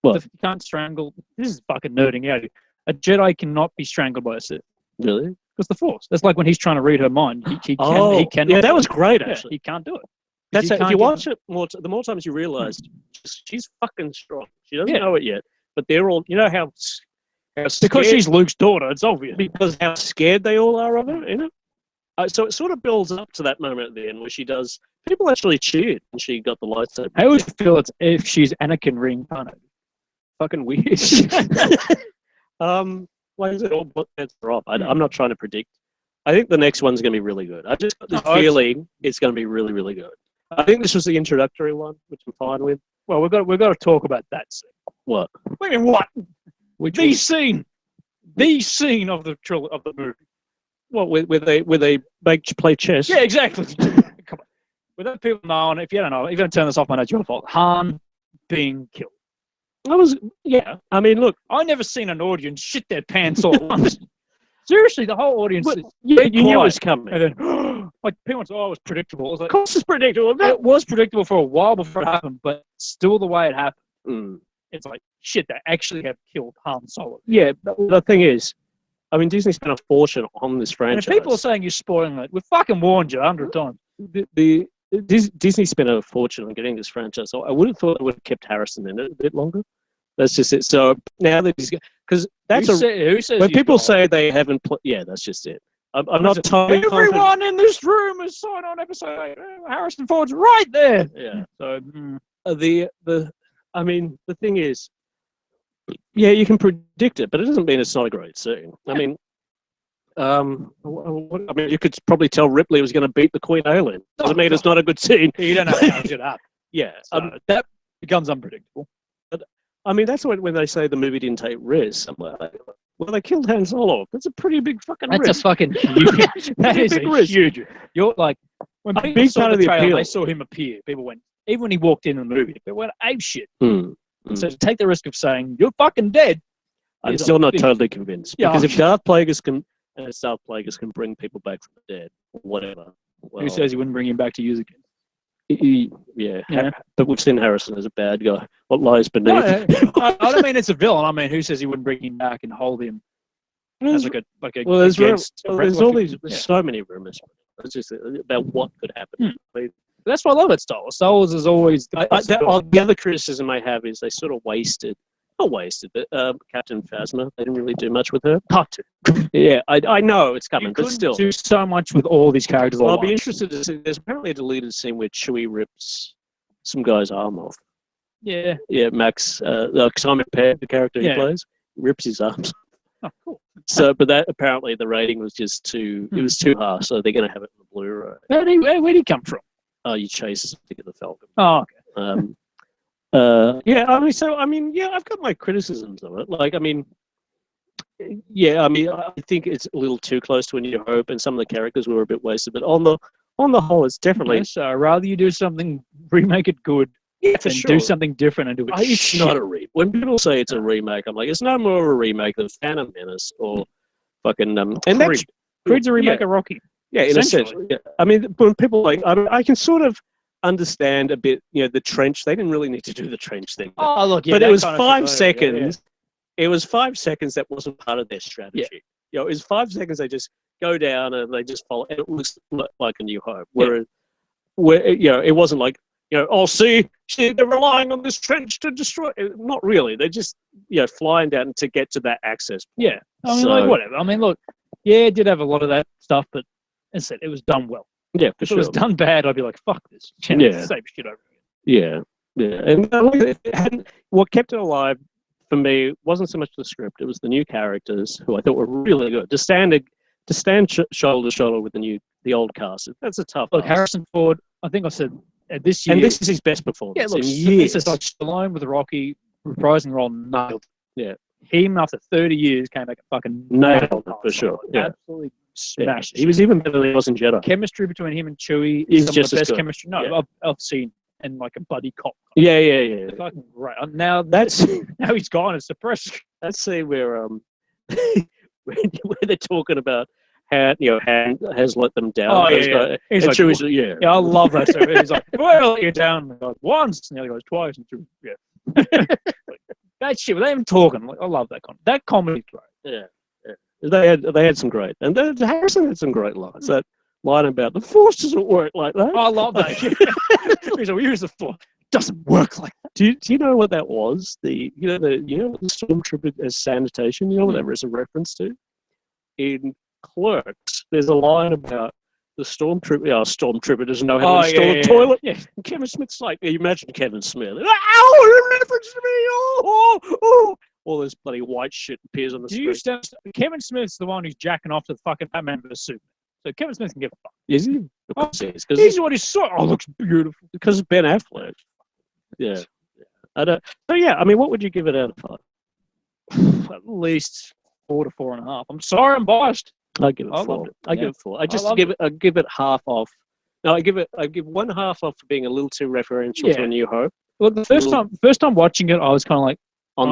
What? You can't strangle. This is fucking nerding out. A Jedi cannot be strangled by a Sith. Really? Because the Force. That's like when he's trying to read her mind. He can. Yeah, that was great. Actually, he can't do it. That's if you watch it more. The more times you realize she's fucking strong. She doesn't know it yet, but they're all. You know how because she's Luke's daughter. It's obvious because how scared they all are of her. You know. So it sort of builds up to that moment at the end where she does. People actually cheered when she got the lightsaber. How would you feel if she's Anakin reincarnated? Fucking weird. Like I said, all bets are off. I'm not trying to predict. I think the next one's going to be really good. I just got the feeling it's going to be really, really good. I think this was the introductory one, which I'm fine with. Well, we've got to talk about that scene. What? Wait a minute, what? The scene of the movie. What? Where they play chess? Yeah, exactly. Come on. Without people knowing, if you don't turn this off, man, it's your fault. Han being killed. I mean, look, I never seen an audience shit their pants all at once. Seriously, the whole audience. You knew it was coming. And then, like, people said, it was predictable. I was like, of course it's predictable. It was predictable for a while before it happened, but still the way it happened. It's like, shit, they actually have killed Han Solo. Yeah, the thing is, I mean, Disney spent a fortune on this franchise. And if people are saying you're spoiling it, we've fucking warned you 100 times. Disney spent a fortune on getting this franchise, so I would have thought it would have kept Harrison in it a bit longer. That's just it. So now that he's because that's who says when people say they haven't played. Yeah, that's just it. I'm not totally everyone in this room has signed on episode 8. Harrison Ford's right there. Yeah. So I mean, the thing is, yeah, you can predict it, but it doesn't mean it's not a great scene. I mean, you could probably tell Ripley was going to beat the Queen Alien. Doesn't mean it's not a good scene. You don't know how it up. Yeah, that becomes unpredictable. I mean, that's when they say the movie didn't take risks. I'm like, well, they killed Han Solo. That's a pretty big fucking risk. That's a fucking huge. That is a risk. Huge. You're like, when people saw the trailer, they saw him appear. People went, even when he walked in the movie, they went ape shit. So to take the risk of saying you're fucking dead, I'm still not totally convinced. Because if Darth Plagueis can bring people back from the dead, or whatever. Well, who says he wouldn't bring him back to use again? Yeah, but we've seen Harrison as a bad guy. What lies beneath? I don't mean it's a villain. I mean, who says he wouldn't bring him back and hold him as there's so many rumors. It's just about what could happen. That's why I love it. Star Wars is always the other criticism I have is they sort of wasted. Not wasted, but Captain Phasma. They didn't really do much with her. Cut to. Yeah, I know it's coming, but still, do so much with all these characters. I'll be interested to see. There's apparently a deleted scene where Chewie rips some guy's arm off. Yeah. Yeah, Max, Simon Pegg, the character he plays, rips his arms. Oh, cool. So, but that apparently the rating was just too. It was too harsh, so they're going to have it on the Blu-ray. Where'd he come from? Oh, you chase the Falcon. Oh, okay. I've got my criticisms of it. Like, I mean, I think it's a little too close to A New Hope, and some of the characters were a bit wasted. But on the whole, it's definitely. Yes, rather you do something, remake it good, than do something different and do it. It's not a remake. When people say it's a remake, I'm like, it's no more of a remake than Phantom Menace or fucking and Creed's a remake of Rocky. Yeah, in a sense. Yeah. I mean, when people I can sort of understand a bit, the trench. They didn't really need to do the trench thing. Oh, look, but it was 5 seconds. Yeah. It was 5 seconds that wasn't part of their strategy. Yeah. It was 5 seconds they just go down and they just follow, and it looks like A New Hope. Where it wasn't like see, they're relying on this trench to destroy. Not really. They're just, flying down to get to that access. Yeah. I mean, whatever. I mean, look, yeah, it did have a lot of that stuff, but as I said, it was done well. Yeah, for if sure. it was done bad, I'd be like, fuck this. Yeah. Same shit over again. Yeah. Yeah. And what kept it alive for me wasn't so much the script, it was the new characters who I thought were really good. To stand shoulder to shoulder with the old cast. That's a tough Look, ask. Harrison Ford, I think I said this year. And this is his best performance. Yeah, look, in years. this is like Stallone with Rocky, reprising role, nailed. Yeah. Him, after 30 years, came back and fucking nailed it, for sure. Yeah. Absolutely smashed. He was even better than he was in Jedi. Chemistry between him and Chewie He's is some just of the as best good. chemistry. No, Yeah. I've seen in like a buddy cop. Yeah. It's fucking great. Now now he's gone. It's depressing. Let's see where where they're talking about how Han has let them down. Oh, yeah. He's like, Chewie's, I love that. So he's like, well, you're down once, and the other goes twice, and two, yeah. That shit, without even talking. Like, I love that comedy. That comedy's great. Yeah. They had some great, and Harrison had some great lines. That line about the Force doesn't work like that. I love that. He's like, we use the Force. Doesn't work like that. Do you know what that was? The stormtrooper as sanitation. You know what that was a reference to? In Clerks, there's a line about the stormtrooper. Stormtrooper doesn't know how to install a toilet. Yeah. And Kevin Smith's like, you imagine Kevin Smith. Oh, reference to me. Oh. All this bloody white shit appears on the screen. Kevin Smith's the one who's jacking off to the fucking Batman vs Superman. So Kevin Smith can give a fuck. Is he? He's what he saw. Oh, looks beautiful. Because of Ben Affleck. Yeah. I don't. So yeah, I mean, what would you give it out of 5? At least 4 to 4.5. I'm sorry, I'm biased. I give it 4. I give it 4. I give it half off. No, I give one half off for being a little too referential to A New Hope. Well, the first time watching it, I was kind of like, I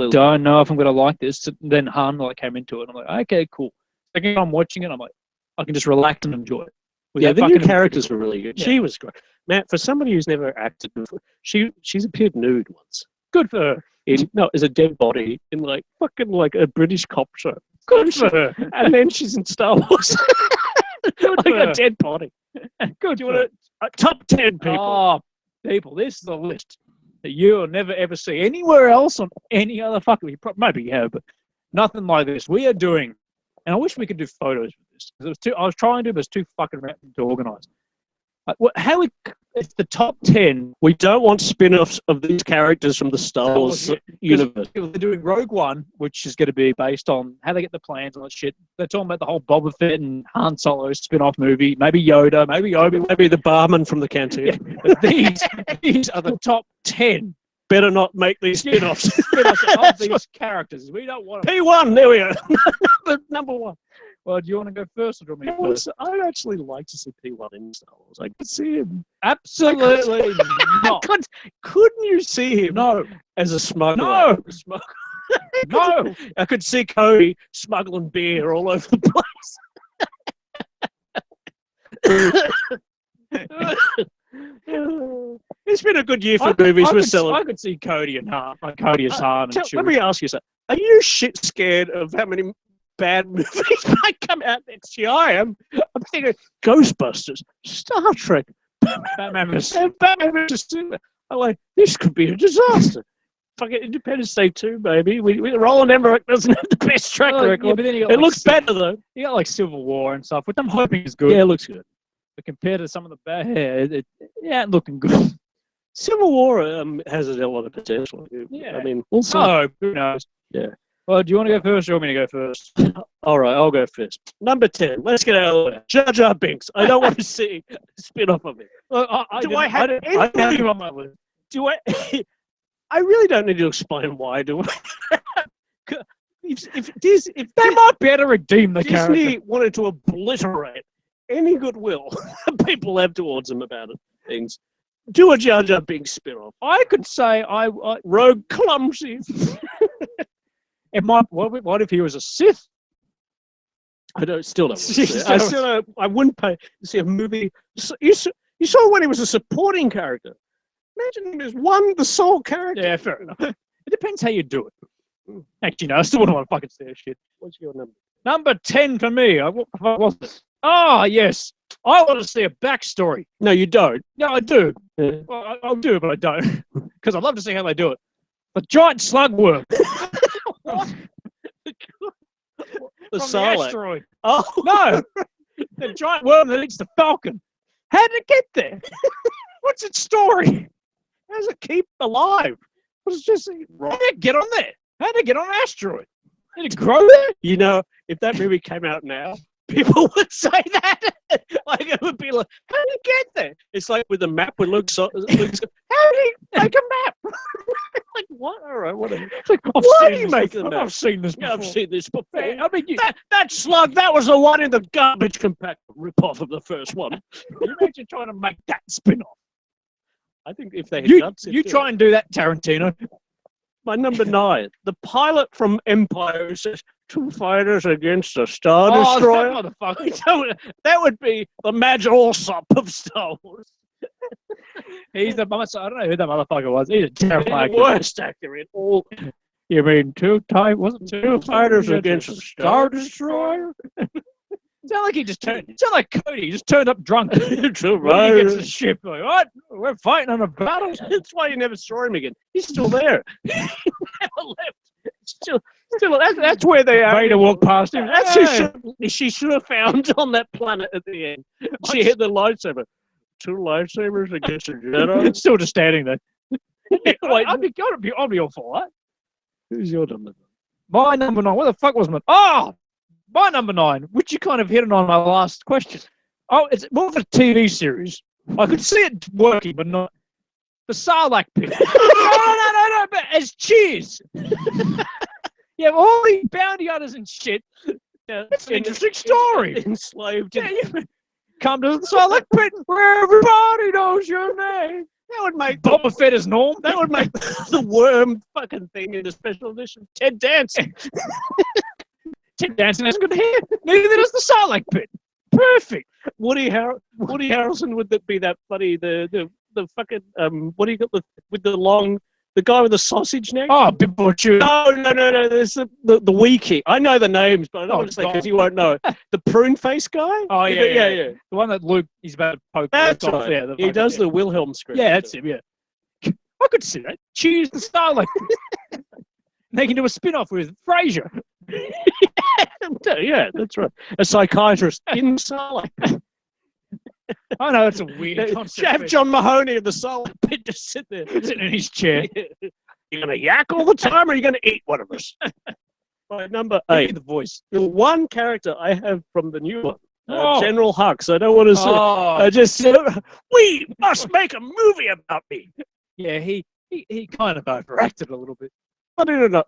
don't know if I'm gonna like this. Then Han came into it, and I'm like, okay, cool. Second time watching it, I'm like, I can just relax and enjoy it. Yeah, the new characters were really good. Yeah. She was great. Matt, for somebody who's never acted before, she's appeared nude once. Good for her. As a dead body in fucking a British cop show. Good for her. And then she's in Star Wars. A dead body. Good. Do you want top 10 people? Oh, people, this is the list that you'll never ever see anywhere else on any other fucking. Maybe you have, but nothing like this. We are doing, and I wish we could do photos with this. I was trying to, but it's too fucking random to organize. It's the top 10. We don't want spin-offs of these characters from the Star Wars universe. They're doing Rogue One, which is going to be based on how they get the plans and that shit. They're talking about the whole Boba Fett and Han Solo spin-off movie. Maybe Yoda, maybe Obi-Wan. Maybe the barman from the canteen. Yeah, but these are the top 10. Better not make these spin-offs. Of these characters. We don't want them. P1, there we are. Number 1. Well, do you want to go first or do you want me to go first? I'd actually like to see P1 in Star Wars. I could see him. Absolutely not. Couldn't you see him? No. As a smuggler? No. No. I could see Cody smuggling beer all over the place. It's been a good year for movies. I could see Cody and Han. Cody as Han and Chewie. Let me ask you something. Are you shit scared of how many bad movies might come out next year? I am. I'm thinking Ghostbusters, Star Trek, Batman vs Superman. I'm like, this could be a disaster. Fucking Independence Day 2, baby. Roland Emmerich doesn't have the best track record. Yeah, but then it looks better though. You got Civil War and stuff, which I'm hoping is good. Yeah, it looks good. But compared to some of the bad, it's looking good. Civil War has a lot of potential. Yeah. I mean, also. Oh, who knows? Yeah. Well, do you want to go first or you want me to go first? All right, I'll go first. Number 10. Let's get out of the way. Jar Jar Binks. I don't want to see a spin-off of it. Do I have anything on my list? I really don't need to explain why, do I? If they might better redeem the character. Disney wanted to obliterate any goodwill people have towards them about things, do a Jar Jar Binks spin-off. I could say Rogue Clumsy. What if he was a Sith? I still don't. I wouldn't pay to see a movie. You saw when he was a supporting character. Imagine him as the sole character. Yeah, fair enough. It depends how you do it. Actually, no, I still wouldn't want to fucking see that shit. What's your number? Number 10 for me. What was this? Oh, yes. I want to see a backstory. No, you don't. No, I do. Yeah. Well, I'll do it, but I don't. Because I'd love to see how they do it. The giant slugworm. What? The From the Sarlacc. asteroid. Oh, No. The giant worm that eats the falcon. How did it get there? What's its story? how does it keep alive? It's just, how did it get on there? How did it get on an asteroid? Did it grow there? You know, if that movie came out now, people would say that. Like it would be like, how did he get there? It's like with the map with Luke's how did he make a map? Like what? All right, whatever. It's like, Why do you make the I've map? seen this Yeah, before. I've seen this before. I mean, That slug, that was the one in the garbage compactor rip-off of the first one. you imagine trying to make that spin-off. I think if they had You, guts, you try and do that, Tarantino. My number 9, the pilot from Empire who says, 2 fighters against a Star Oh, Destroyer. that motherfucker. That would be the Madge Alsop of Star Wars. He's the I don't know who that motherfucker was. He's a terrible The actor. worst actor in all. You mean two fighters against a Star Destroyer? Sound like he just turned. Sound like Cody. He just turned up drunk. Two When he gets the fighters. ship, like, what? We're fighting on a battle. That's why you never saw him again. He's still there. He never left. Still, that's where they are. Vader walked past him. That's Hey. who she should have found on that planet at the end. She hit the lightsaber. 2 lightsabers against a Jedi. Still just standing there. Wait, I'd be all for that. who's your number? My number 9. What the fuck was my? Oh, my number 9, which you kind of hit on my last question. Oh, it's more of a TV series. I could see it working, but not the Sarlacc pit. no. But as Cheers. Yeah, all the bounty hunters and shit. Yeah, It's an interesting story. Enslaved. Yeah, you come to the Sarlacc pit where everybody knows your name. That would make Boba Fett is Norm. that would make the worm fucking thing in the special edition. Ted Danson. Tim Danson hasn't got hair. Neither does the Sarlacc pit. Perfect. Woody Harrelson would that be that funny? The fucking what do you got with the guy with the sausage neck? Oh, Big Butcher. No. There's the Wiki. I know the names, but I don't want to say because you won't know. The prune face guy. Oh, yeah. yeah. The one that Luke, he's about to poke. That's Luke off. right. Yeah, He does the Wilhelm scream. Yeah, that's him. Yeah, I could see that. Choose the Starlight. They can do a spin-off with Frasier. Yeah, that's right. A psychiatrist in Sarlacc. I know it's a weird concept. Have John Mahoney of the Sarlacc pit just sit there. sitting in his chair. You gonna yak all the time, or are you gonna eat one of us? Right, number Give me 8. the voice. The one character I have from the new one, Oh. General Hux. I don't want to say. Oh, I just we must make a movie about me. yeah, he kind of overacted a little bit. I don't know.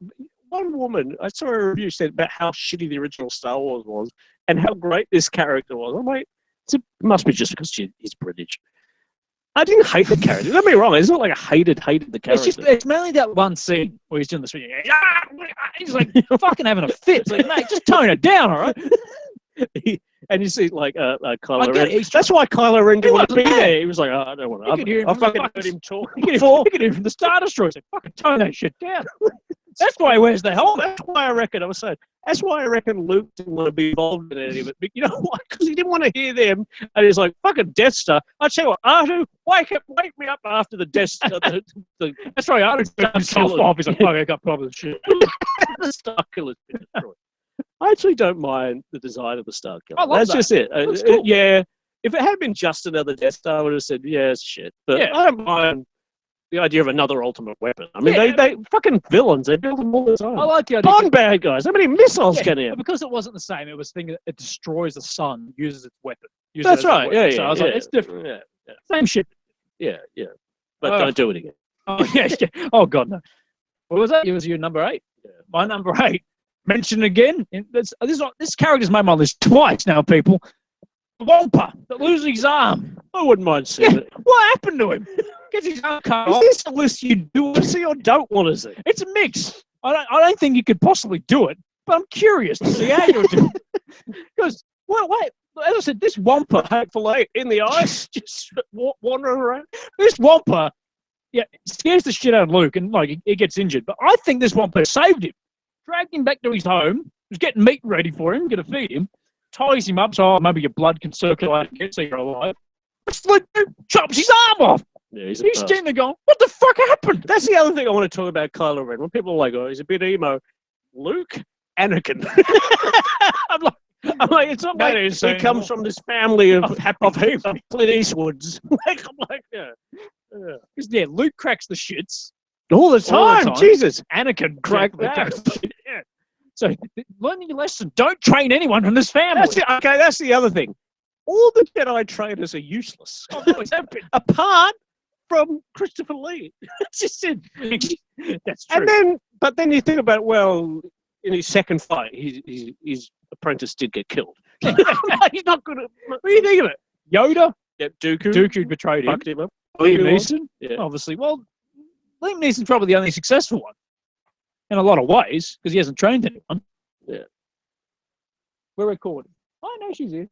One woman, I saw a review said about how shitty the original Star Wars was and how great this character was. I'm like, it must be just because he's British. I didn't hate the character. Don't get me wrong. It's not like I hated the character. It's mainly that one scene where he's doing this. He's like fucking having a fit. It's like, mate, just tone it down, all right? And you see, like, I Kylo get Ren. it, he's That's why Kylo Ren didn't want to be wasn't mad. there. He was like, oh, I don't want You could hear to. him I from the fucking fucking- heard him talk You before. can hear from the Star Destroyer. It's like, fucking tone that shit down. That's why he wears the helmet. That's why I reckon, I was saying, that's why I reckon Luke didn't want to be involved in any of it. But you know why? Because he didn't want to hear them. And he's like, fucking Death Star. I tell you what, Artu, wake me up after the Death Star. That's right. I don't turn himself off. He's like, fuck, I got problems. Shit. The Star Killer's been destroyed. I actually don't mind the design of the Star Killer. I love That's that. just it. Looks cool. Yeah. If it had been just another Death Star, I would have said, yeah, it's shit. But Yeah. I don't mind the idea of another ultimate weapon. I mean, Yeah. they fucking villains. They build them all the time. I like the idea. Bond bad guys. How many missiles Yeah, can he have? but because it wasn't the same, it was thinking that it destroys the sun, uses its weapon. Uses That's it as a right. weapon. Yeah. So I was like, it's different. Yeah. Same shit. Yeah. But Oh. don't do it again. Oh, yeah. Oh, God, no. What was that? It was your number 8. Yeah. My number 8. Mentioned again. This character's made my list twice now, people. Wampa that loses his arm. I wouldn't mind seeing it. What happened to him? Gets his arm cut Is off. this a list you do want to see or don't want to see? It's a mix. I don't think you could possibly do it, but I'm curious to see how you do it. Because, well, wait, as I said, this Wampa, Hateful Eight in the ice, just wandering around. this Wampa, yeah, scares the shit out of Luke, and like he gets injured. But I think this Wampa saved him, dragged him back to his home, was getting meat ready for him, going to feed him, ties him up so maybe your blood can circulate again so you're alive. It's like chops his arm off. Yeah, he's standing there going, what the fuck happened? That's the other thing I want to talk about Kylo Ren. When people are like, oh, he's a bit emo. Luke, Anakin. I'm like, it's not like he comes from this family of Clint Eastwoods. I'm like, yeah. Luke cracks the shits. All the time. Jesus. Anakin cracked that. Yeah. So learn your lesson. Don't train anyone from this family. That's the other thing. All the Jedi trainers are useless. Apart from Christopher Lee. That's just it. That's true. But then you think about, well, in his second fight, his apprentice did get killed. He's not good at... What do you think of it? Yoda? Yep, Dooku. Dooku betrayed him. Fucked him up. Liam Neeson? Yeah. Obviously. Well, Liam Neeson's probably the only successful one. In a lot of ways, because he hasn't trained anyone. Yeah. We're recording. Oh, no, she's here.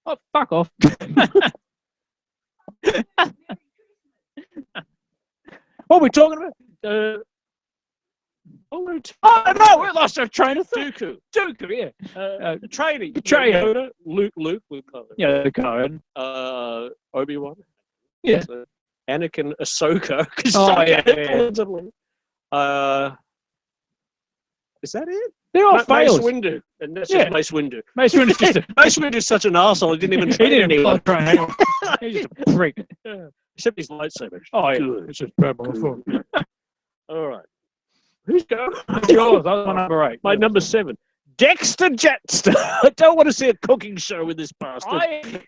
Oh, fuck off. What are we talking about? No, we lost our train of thought. Dooku, yeah. Training. Yoda, Luke with Kylo. Yeah, the Cohen. Obi-Wan. Yeah. Anakin, Ahsoka. Is that it? They're all failed. Mace Windu. And that's just Mace Windu. Mace Windu's just Mace Windu's such an arsehole, he didn't even train anyone. He's just a prick. Yeah. Except his lightsaber. Oh, yeah. It's just bad motherfucker. All right. Who's going? Yours. That was my number 8. My number 7. Dexter Jetster. I don't want to see a cooking show with this bastard.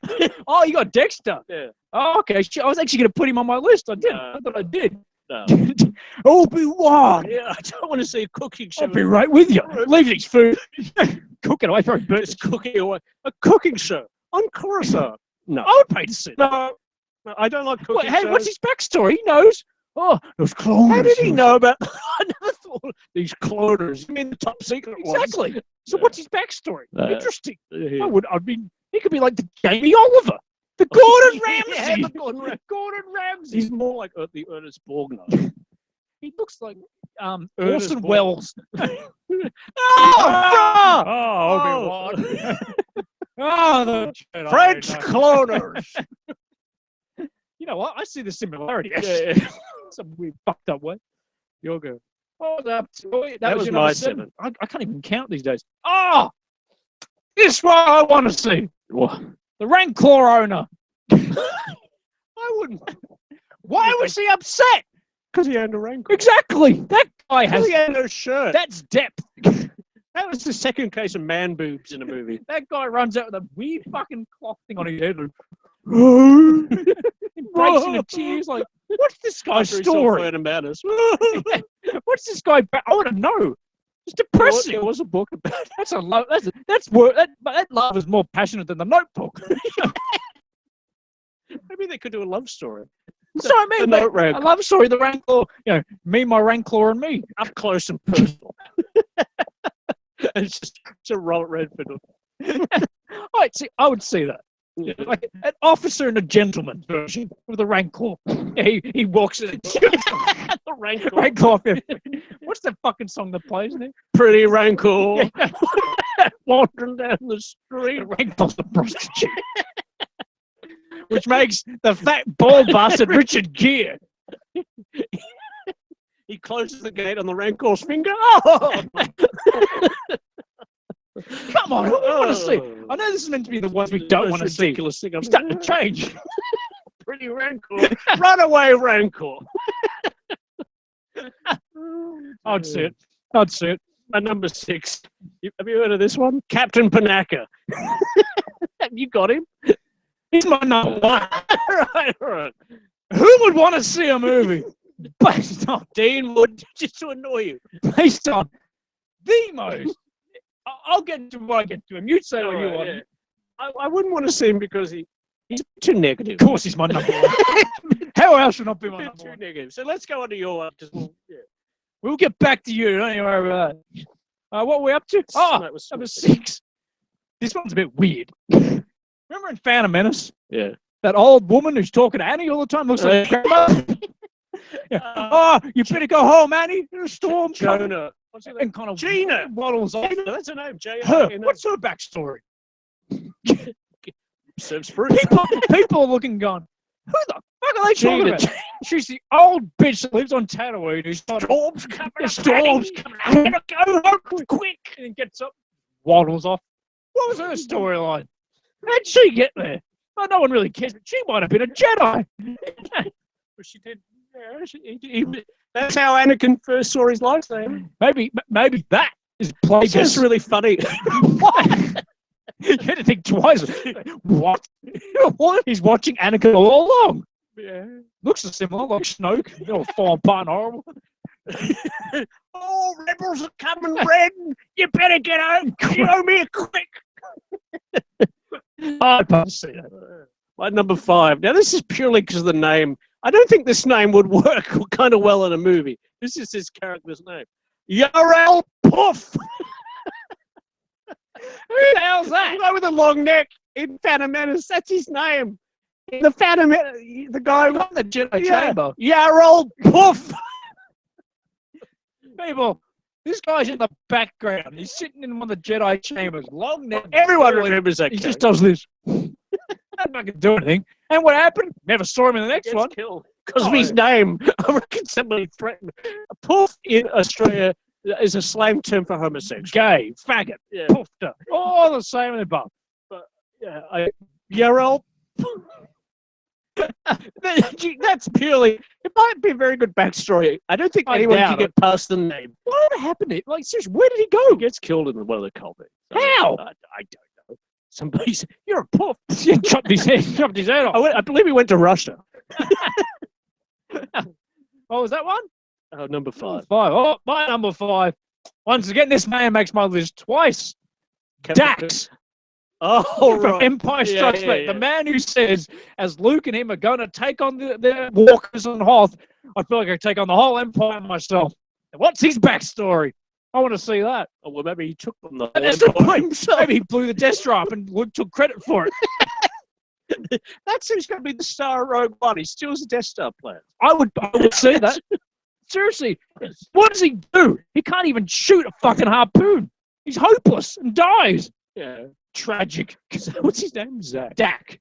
Oh, you got Dexter. Yeah. Oh, okay. I was actually going to put him on my list. I didn't. I thought I did. No. Obi-Wan. Yeah, I don't want to see a cooking show. I'll be right with you. Leave these food. Cook it away. It's cooking away. A cooking show on Coruscant. No. I would pay to see that. No, I don't like cooking shows. Hey, what's his backstory? He knows. Oh, those cloners. How did he know about... I never thought these cloners. You mean the top secret ones? Exactly. So what's his backstory? Interesting. Yeah. He could be like the Jamie Oliver. The Gordon Ramsay. Yeah, the Gordon Ramsay. He's more like the Ernest Borgnine. He looks like Orson Welles. Obi-Wan. The French cloners. You know what? I see the similarity. Yeah. Some weird fucked up way. You're good. Oh, that was my 7. I can't even count these days. Oh! This is what I want to see. What? The Rancor owner. I wouldn't. Why was he upset? Because he owned a Rancor. Exactly. That guy has... He had no shirt. That's depth. That was the second case of man boobs in a movie. That guy runs out with a weird fucking cloth thing on his head. And he breaks into tears like, what's this guy's story? What's this guy? I want to know. It's depressing. There was a book about it. That's a love. That love is more passionate than The Notebook. Maybe they could do a love story. So I mean, a love story. The Rancor. Me, my Rancor, and me, up close and personal. It's a Robert Redford. I would see that. Yeah. Like an officer and a gentleman version of the Rancor. He walks in the Rancor. What's that fucking song that plays in it? Pretty Rancor. Wandering down the street. The Rancor's the prostitute. Which makes the fat bald bastard Richard Gere. He closes the gate on the Rancor's finger. Oh! Come on, I want to see. I know this is meant to be the ones we don't want to see. Ridiculous thing. I'm starting to change. Pretty Rancor. Runaway Rancor. I'd see it. My number 6. Have you heard of this one? Captain Panaka. Have you got him? He's my number 1. Right. Who would want to see a movie based on Dean Wood, just to annoy you? Based on the most. I'll get to what I get to him. You say what you want. Yeah. I wouldn't want to see him because he's too negative. Of course, he's my number 1. How else would not be my number 1? Too negative. So let's go on to your one. We'll get back to you. Don't you worry about that. What are we up to? Number 6. This one's a bit weird. Remember in Phantom Menace? Yeah. That old woman who's talking to Annie all the time looks like grandma. You better go home, Annie. There's a storm. Jonah. And kind of Gina waddles off. That's her name. Her. What's her backstory? Serves fruit. People are looking, going, who the fuck are they talking about? She's the old bitch that lives on Tatooine who's storms coming. Storms coming. I gotta go home quick. And gets up, waddles off. What was her storyline? How'd she get there? Well, no one really cares, but she might have been a Jedi. But she did. Yeah, that's how Anakin first saw his lightsaber. Maybe that is Plagueis. That's really funny. What? You had to think twice. What? What? He's watching Anakin all along. Yeah. Looks similar, like Snoke. They'll fall apart and horrible. Oh, rebels are coming, Red. You better get home. Show me quick. I'd love to see that. My number 5. Now, this is purely because of the name. I don't think this name would work kind of well in a movie. This is his character's name. Yarel Puff. Who the hell's that? The guy with the long neck in Phantom Menace. That's his name. The Phantom Menace, the guy on the Jedi chamber. Yarel Puff. People, this guy's in the background. He's sitting in one of the Jedi chambers. Long neck. Everyone remembers that. He just does this. Not fucking do anything. And what happened? Never saw him in the next one. Because of his name. I reckon somebody threatened. Puff in Australia is a slang term for homosexual. Gay, faggot, poofter. All the same and above. But yeah, Yarel. That's purely. It might be a very good backstory. I don't think anyone can get past the name. What happened to him? Like, seriously, where did he go? He gets killed in one of the cultists. How? I don't know. Somebody said, "You're a puff." He chopped his head off. I believe he went to Russia. Oh, was that one? Number 5. Oh, my number 5. Once again, this man makes my list twice. Dax. Oh, from Empire Strikes Back. The man who says, as Luke and him are going to take on the walkers on Hoth, I feel like I take on the whole Empire myself. And what's his backstory? I want to see that. Oh, well, maybe he took on the That's the point. Maybe he blew the Death Star up and Luke took credit for it. That's who's going to be the star of Rogue One. He steals the Death Star plans. I would see that. Seriously, what does he do? He can't even shoot a fucking harpoon. He's hopeless and dies. Yeah. Tragic. What's his name? Zach. Dak.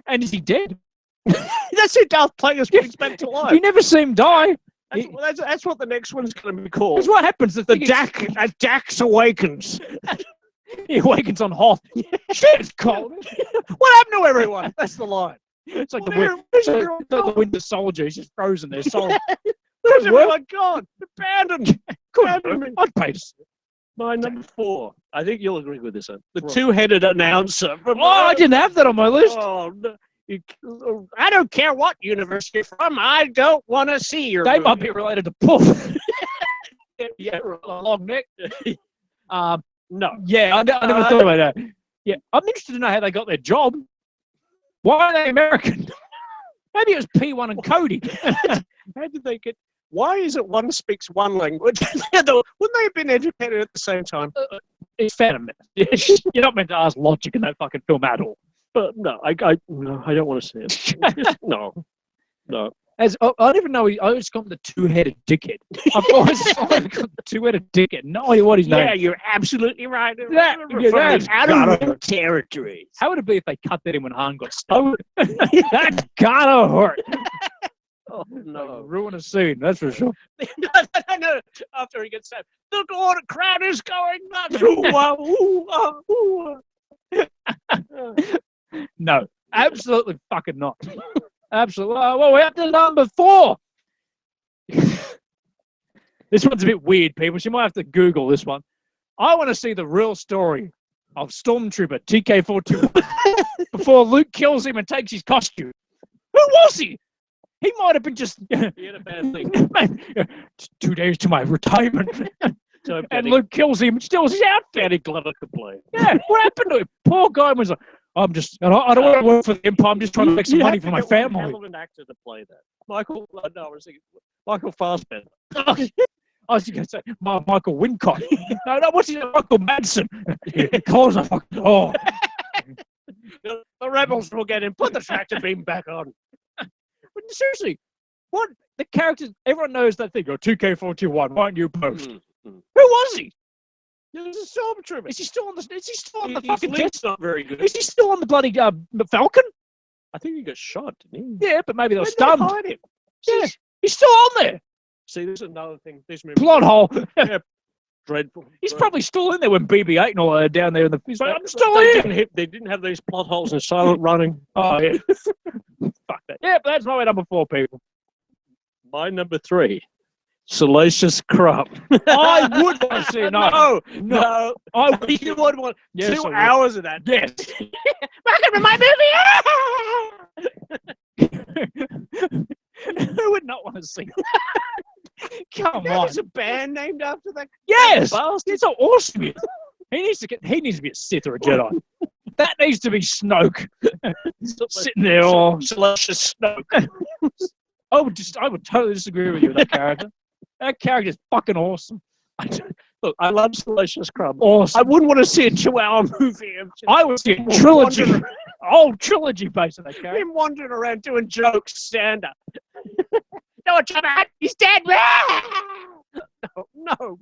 And is he dead? That's who Darth Plagueis brings back to life. You never see him die. That's what the next one's going to be called. That's what happens. The Dax Awakens. He awakens on Hoth. Shit, it's cold. What happened to everyone? That's the line. It's like the Winter Soldier. He's just frozen there. Where's everyone gone? Abandoned. I'd pay to see it. My number 4. I think you'll agree with this one. The two-headed announcer. I didn't have that on my list. Oh, no. I don't care what universe you're from. I don't want to see your They movie. might be related to Puff. Yeah, long neck. No. Yeah, I never thought about that. Yeah, I'm interested to know how they got their job. Why are they American? Maybe it was P1 and Cody. How did they get... Why is it one speaks one language? Wouldn't they have been educated at the same time? It's Phantom Menace. You're not meant to ask logic in that fucking film at all. But no, I don't want to see it. No. I never know. I always call him the two-headed dickhead. I've always called him the two-headed dickhead. No idea what his name. Yeah, you're absolutely right. That's out of territories. How would it be if they cut that in when Han got stuck? That's gotta hurt. Oh, no. Ruin a scene, that's for sure. No. After he gets stabbed, the crowd is going nuts. Ooh, No, absolutely fucking not. Absolutely. Well, we're up to number 4. This one's a bit weird, people. So you might have to Google this one. I want to see the real story of Stormtrooper TK-42 before Luke kills him and takes his costume. Who was he? He might have been just... He had a bad thing. 2 days to my retirement. And Luke kills him and steals his outfit. Danny Glover could play. Yeah, what happened to him? Poor guy was like, I don't want to work for the Empire. I'm just trying to make some money for my family. Hell of an actor to play that. Michael Fassbender. I was going to say Michael Wincott. No, what's his name? Michael Madsen. He calls a fucking... Oh. The rebels will get him. Put the tractor beam back on. But seriously, what the characters? Everyone knows that thing. You're 2K421. Why aren't you post? Who was he? There's a stormtrooper. Is he still on the? Is he still on the His fucking jet? link's not very good. Is he still on the bloody Falcon? I think he got shot, didn't he? Yeah, but maybe they were Where'd stunned. they hide him? Yeah, he's still on there. See, this is another thing. This movie. Plot hole. Dreadful. He's probably still in there when BB-8 and all are down there in the. He's like, I'm still they here. they didn't have these plot holes in Silent Running. Oh yeah. Fuck that. Yeah, but that's my number 4, people. My number 3, Salacious Crumb. I would want to see it. No. I you would want Yes, 2 I would. hours of that. Yes. Welcome to my movie. Who would not want to see that? Come on. There's a band named after that. Yes. Bastard. It's so awesome. He needs to be a Sith or a Jedi. That needs to be Snoke. Sitting there all Salacious Snoke. I would totally disagree with you with that character. That character is fucking awesome. Look, I love Salacious Crumb. Awesome. I wouldn't want to see a 2-hour movie of just I would see a trilogy. Whole trilogy based on that character. him wandering around doing jokes, stand up. No, John, he's dead. No.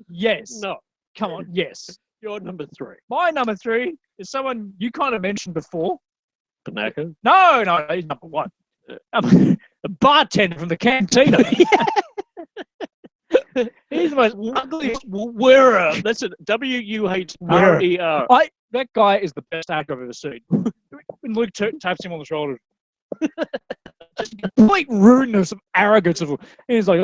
Yes. No. Come on. Yes. You're number 3. My number 3 is someone you kind of mentioned before. Panaka. No, he's number 1. The bartender from the cantina. He's the most ugliest wearer. That's a W-U-H-R-E-R. That guy is the best actor I've ever seen. When Luke taps him on the shoulder. Just complete rudeness of arrogance of him. He's like,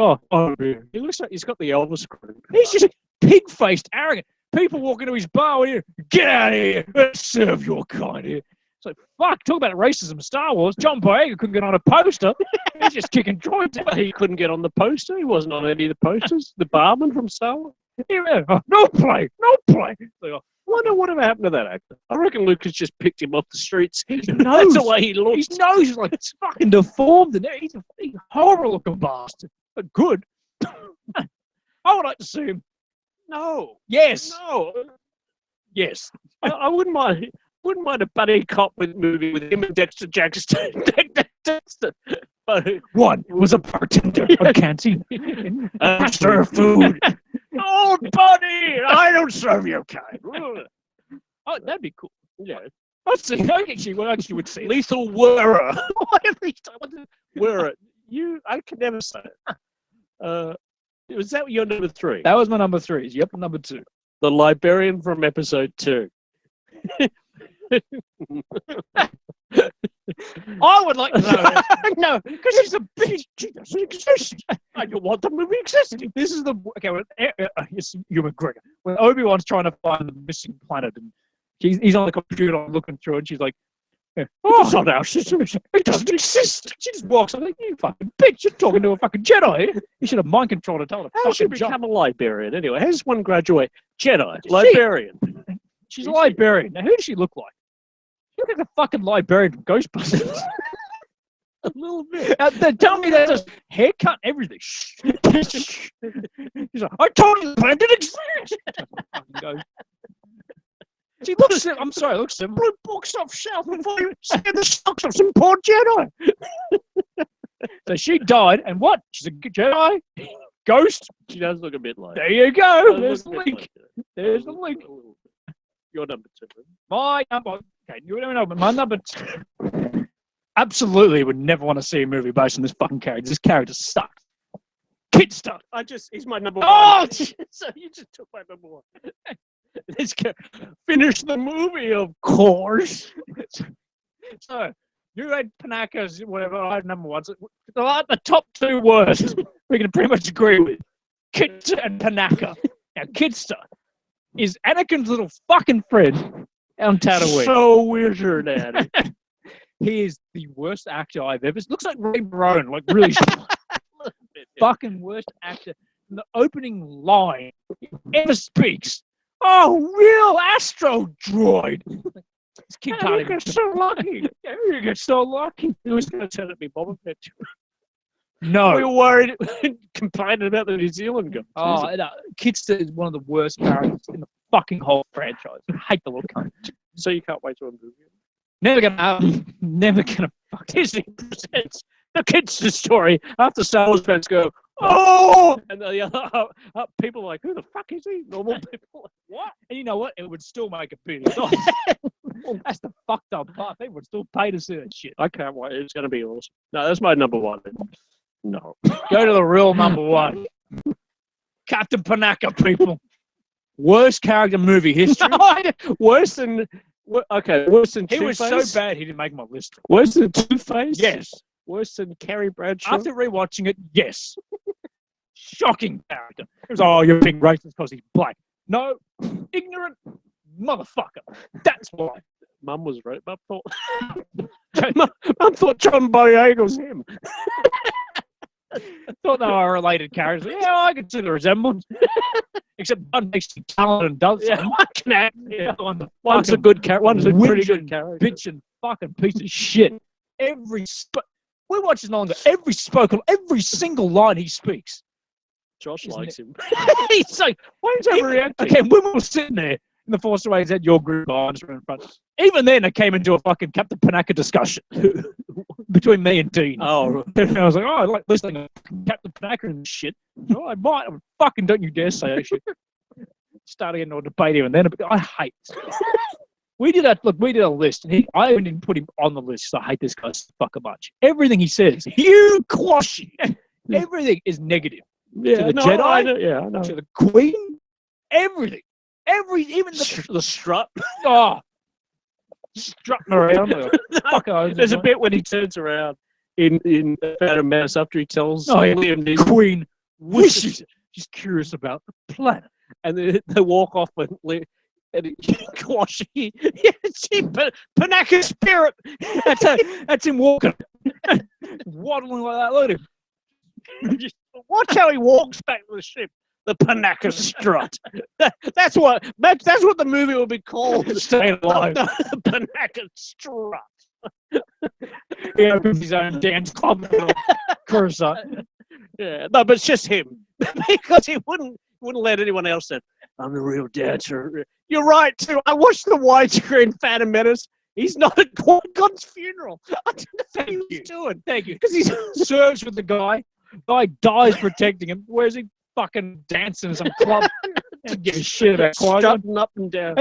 He looks like he's got the Elvis group. he's just pig-faced, arrogant. People walk into his bar and get out of here. Let's serve your kind here. It's like, fuck, talk about racism Star Wars. John Boyega couldn't get on a poster. He's just kicking joints. He couldn't get on the poster. He wasn't on any of the posters. The barman from Star Wars. No play. Like, I wonder whatever happened to that actor. I reckon Lucas just picked him off the streets. His That's nose. the way he looks. His nose is like it's fucking deformed, and he's a horrible looking bastard. But good. I would like to see him. No. Yes. No. Yes. I wouldn't mind. Wouldn't mind a buddy cop movie with him and Dexter Jackson. Dexter. But One was a bartender. I can't see. Serve food. old buddy, I don't serve your kind. Oh, that'd be cool. Yeah. I actually would see. Lethal wearer. Wearer. I could never say it. Was that your number 3? That was my number 3. Yep, number 2. The librarian from episode 2. I would like to know that. No, Because she's a bitch. She doesn't exist. I don't want the movie existing. This is the it's Ewan McGregor. When Obi-Wan's trying to find the missing planet, and he's on the computer looking through, and she's like, "Oh, it's not our system. It doesn't exist." She just walks. I'm like, "You fucking bitch! You're talking to a fucking Jedi. You should have mind control to tell her." How should become a librarian anyway? How does one graduate? Jedi, She- librarian. She's a librarian. Now, who does she look like? She looks like the fucking librarian from Ghostbusters. A little bit. Tell me that just haircut, everything. She's like, I told you the plan didn't exist. She looks. I'm sorry, looks similar. Blue books off shelf before you see the stocks of some poor Jedi. So she died, and what? She's a Jedi ghost. She does look a bit like. There you go. Does There's the look a bit link. like that. There's the link. A little bit. Your number 2. My number. Okay, you don't know, but my number 2. Absolutely, would never want to see a movie based on this fucking character. This character sucks. Kid stuff. He's my number 1. Oh, So you just took my number 1. This guy finished the movie, of course. so you had Panaka's, whatever. I had number 1. So, the top 2 worst. We can pretty much agree with Kidster and Panaka. Now, Kidster is Anakin's little fucking friend on Tatooine. So wizard at it. He is the worst actor I've ever seen. Looks like Ray Barone, like really fucking worst actor. And the opening line he ever speaks. Oh, real astro droid. This kid can't even. So lucky. You get so lucky. He was going to turn it me Boba Fett. No. We were worried, complaining about the New Zealand guy. Oh, no. Kidster is one of the worst characters in the fucking whole franchise. I hate the little cunt. So you can't wait to a movie. Never gonna fuck Disney presents the Kidster story after Star Wars fans go, Oh! And the other people are like, who the fuck is he? Normal people are like, What? And you know what? It would still make a billion dollars. That's the fucked up part. People would still pay to see that shit. I can't wait. It's going to be awesome. No, that's my number one. No. Go to the real number one. Captain Panaka, people. Worst character in movie history. Worse than... worse than He was Two-Face? so bad he didn't make my list. Worse than Two-Face? Yes. Worse than Carrie Bradshaw? After rewatching it, yes. Shocking character. It was, oh, you're being racist because he's black. No, ignorant motherfucker. That's why. Mum was right. Mum thought John Boyega was him. Thought they were related characters. Yeah, I can see the resemblance. Except one makes you talented and does something. One can act. Yeah. One's a good character. One's a pretty good character. Bitch and fucking piece of shit. We watch this longer. Every single line he speaks. Josh likes him. He's like, why is he overreacting? Okay, when we were sitting there in the Force Awakens, had your group behind us in front. Even then, it came into a fucking Captain Panaka discussion between me and Dean. Oh, and I was like, oh, I like listening to Captain Panaka and shit. Oh, I might. Fucking don't you dare say that shit. Starting into a debate here and then. I hate this. We did a list, and I even didn't put him on the list because I hate this guy so fucking much. Everything he says, you quashi. Everything is negative. Yeah, to the Jedi, I know. to the Queen, everything. Even The strut. Oh, strutting around. There's a bit when he turns around in Phantom Menace after he tells Liam Neeson, Queen wishes she's curious about the planet. And they walk off and Quashi, Panaka spirit. That's him walking, waddling like that. Look at him. Just watch how he walks back to the ship. The Panaka strut. That's what the movie will be called. Staying alive. The Panaka strut. He opens his own dance club. Coruscant. Yeah, no, but it's just him because he wouldn't let anyone else say, I'm the real dancer. You're right too. I watched the widescreen Phantom Menace. He's not at Qui-Gon's funeral. I don't know what he was doing. Thank you. Because he serves with the guy. Guy dies protecting him. Where's he fucking dancing in some club? Don't give a shit about Qui-Gon. Strutting up and down.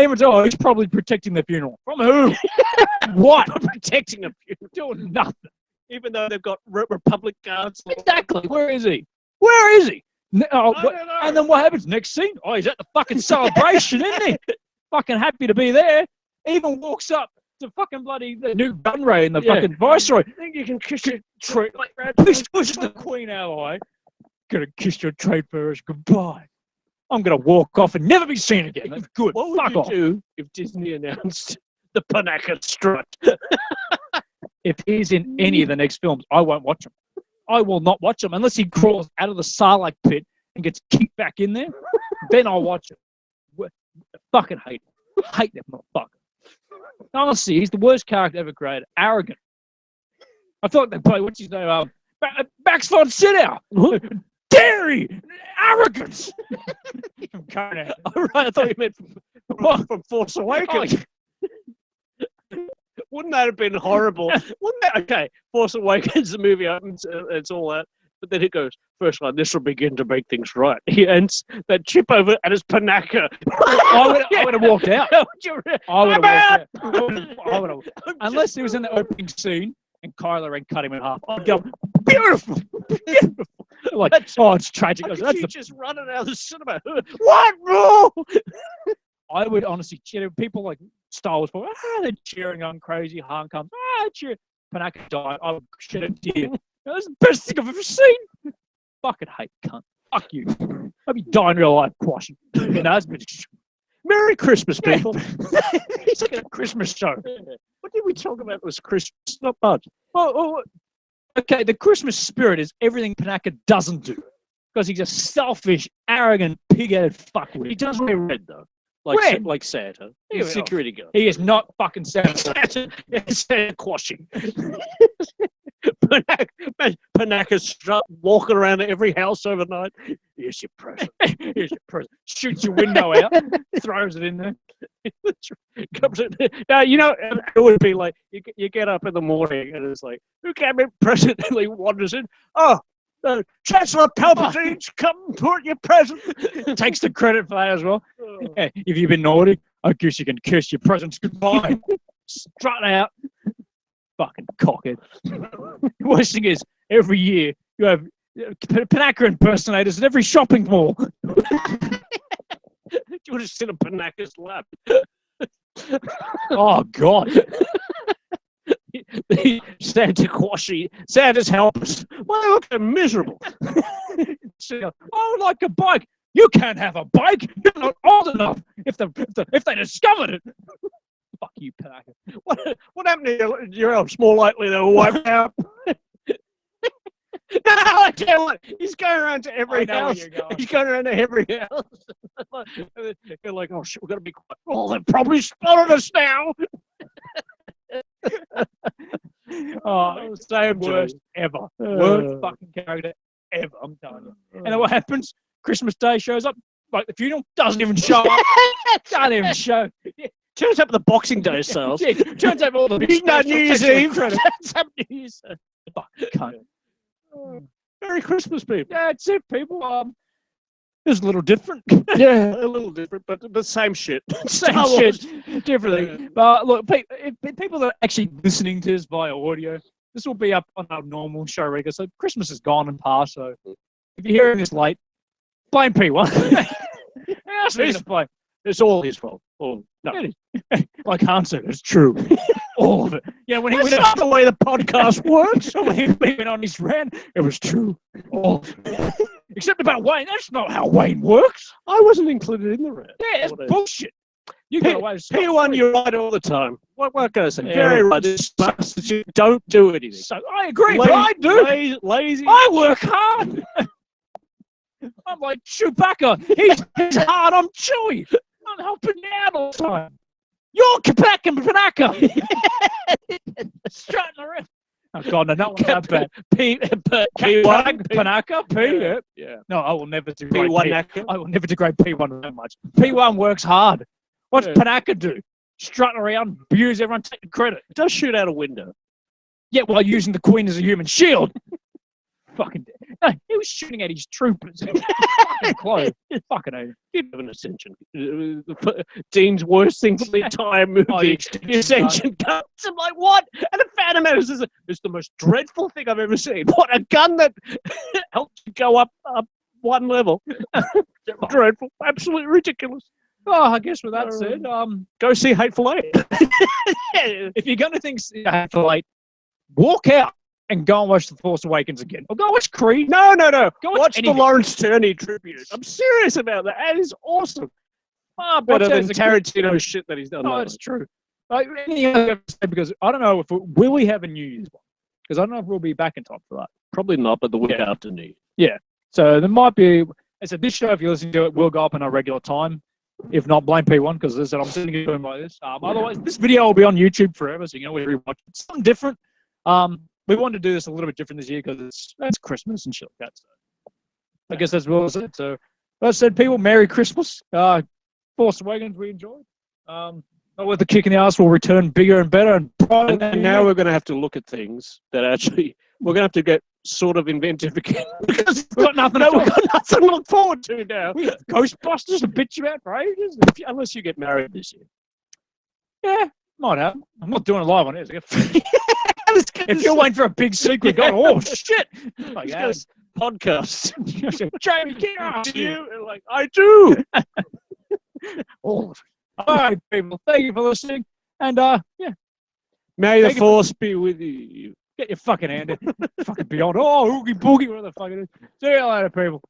He's probably protecting the funeral. From who? What? Protecting the funeral. Doing nothing. Even though they've got Republic guards. Exactly. Where is he? Where is he? And then what happens? Next scene? Oh, he's at the fucking celebration, isn't he? Fucking happy to be there. Even walks up to fucking bloody the new gun ray in the fucking viceroy. I think you can kiss your pushes the Queen out of the way. Gonna kiss your trade bearers goodbye. I'm gonna walk off and never be seen again. That's good. What would you do if Disney announced the Panaka strut? If he's in any of the next films, I won't watch him. I will not watch him unless he crawls out of the Sarlacc pit and gets kicked back in there. Then I'll watch him. Fucking hate him. Hate that motherfucker. Honestly, he's the worst character ever created. Arrogant. I thought they played, what's his name? Max von Sydow. Dairy. Arrogance. From Conan. All right, I thought you meant from Force Awakens. Wouldn't that have been horrible? Okay, Force Awakens, the movie opens, it's all that. But then it goes, first one, this will begin to make things right. He ends that chip over and it's Panaka. I would have walked out. I would have walked out. Unless he was in the opening scene and Kylo Ren cut him in half. I'd go, beautiful. Beautiful. Like, it's tragic. That's just running out of the cinema. What? No! I would honestly cheer. People like Star Wars, they're cheering on crazy. Han comes, cheer. Panaka died. I would shed a tear. That's the best thing I've ever seen. Fucking hate cunt. Fuck you. I'd be dying real life, quashing. Merry Christmas, people. It's like a Christmas show. What did we talk about? It was Christmas. Not much. Okay, the Christmas spirit is everything Panaka doesn't do. Because he's a selfish, arrogant, pig-headed fuckwit. He does wear red, though. Like Santa. He's a security guard. He is not fucking Santa. Santa quashing. Panaka strut walking around every house overnight. Here's your present. Here's your present. Shoots your window out. Throws it in there. Now, it would be like, you get up in the morning and it's like, who came in present? And he wanders in. Oh, Chancellor Palpatine's come and put your present. Takes the credit for that as well. Hey, if you've been naughty, I guess you can kiss your presents goodbye. Strut out. Fucking cockhead. The worst thing is, every year you have Panaka impersonators at every shopping mall. You would have sit on Panaka's lap. Oh, God. Santa Quashi, Santa's helpers. Why they look so miserable? I would like a bike. You can't have a bike. You're not old enough. If they discovered it. Fuck you, Panaka. What happened to your elves? More likely they were wiped out. No, I tell you, he's going around to every house. He's going around to every house. They're like, oh shit, we've got to be quiet. Oh, they've probably spotted us now. Oh, same worst ever. Worst fucking character ever, I'm telling you. And then what happens? Christmas Day shows up, like the funeral, doesn't even show up. Doesn't even show. Turns up at the Boxing Day sales. Yeah, turns up all the big New Year's Eve. Turns up New Year's Eve. Fucking cunt. Merry Christmas, people. Yeah, it's it, people. It's a little different. Yeah, a little different, but the same shit. Same shit, differently. But look, people that are actually listening to this via audio, this will be up on our normal show regular. So Christmas is gone and past. So if you're hearing this late, blame P1. It's all his fault. No. Like Han said, it's true. All of it. Yeah, when he That's went not the way the podcast works. So when he went on his rant, it was true. All of it. Except about Wayne. That's not how Wayne works. I wasn't included in the rant. Yeah, it's bullshit. You got away with P1, you're right all the time. What can I say? Yeah, very right. You don't do anything. So I agree, but I do. Lazy. I work hard. I'm like Chewbacca. He's hard. I'm Chewy. I'm helping out all the time. You're Quebec and Panaka. Strutting around. Oh, God, no, not that bad. Panaka? P? Yeah. No, I will never degrade P1. I will never degrade P1 that much. P1 works hard. What's Panaka do? Strutting around, abuse everyone, taking credit. It does shoot out a window. Yeah, while using the Queen as a human shield. Fucking. No, he was shooting at his troopers. Fucking close. Fucking hate. Didn't have an ascension. Dean's worst thing from the entire movie. The ascension guns. I'm like, what? And the Phantom Menace is the most dreadful thing I've ever seen. What, a gun that helps you go up one level? Dreadful. Absolutely ridiculous. Oh, I guess with that said, go see Hateful Eight. If you're going to think Hateful Eight, walk out and go and watch The Force Awakens again. Or go watch Creed. No. Go watch anything. the Lawrence Turney tribute. I'm serious about that. That is awesome. Far better than Tarantino shit that he's done. No, that's true. Anything else I have to say, because I don't know if will we have a New Year's one? Because I don't know if we'll be back in time for that. Probably not, but the week after New Year. Yeah. So there might be. I said this show, if you're listening to it, will go up in our regular time. If not, blame P1, because as I said, I'm sitting here doing like this. Otherwise, this video will be on YouTube forever, so you can always rewatch it. It's something different. We wanted to do this a little bit different this year because it's Christmas and shit like that. So I guess that's what I said. So I said, people, Merry Christmas. Force Awakens, we enjoyed. Not with the kick in the ass, will return bigger and better and brighter. And now we're going to have to look at things that actually we're going to have to get sort of inventive again because we've got nothing. We've got nothing to look forward to now. We have Ghostbusters to bitch about for ages, unless you get married this year. Yeah, might happen. I'm not doing it live on it. If you're waiting for a big secret, go, oh shit! Like, podcast. Jamie, get out! You and like, I do. All right, people. Thank you for listening, and may the force be with you. Get your fucking hand in. Fucking beyond. Oh, oogie boogie, whatever the fuck it is. See you later, people.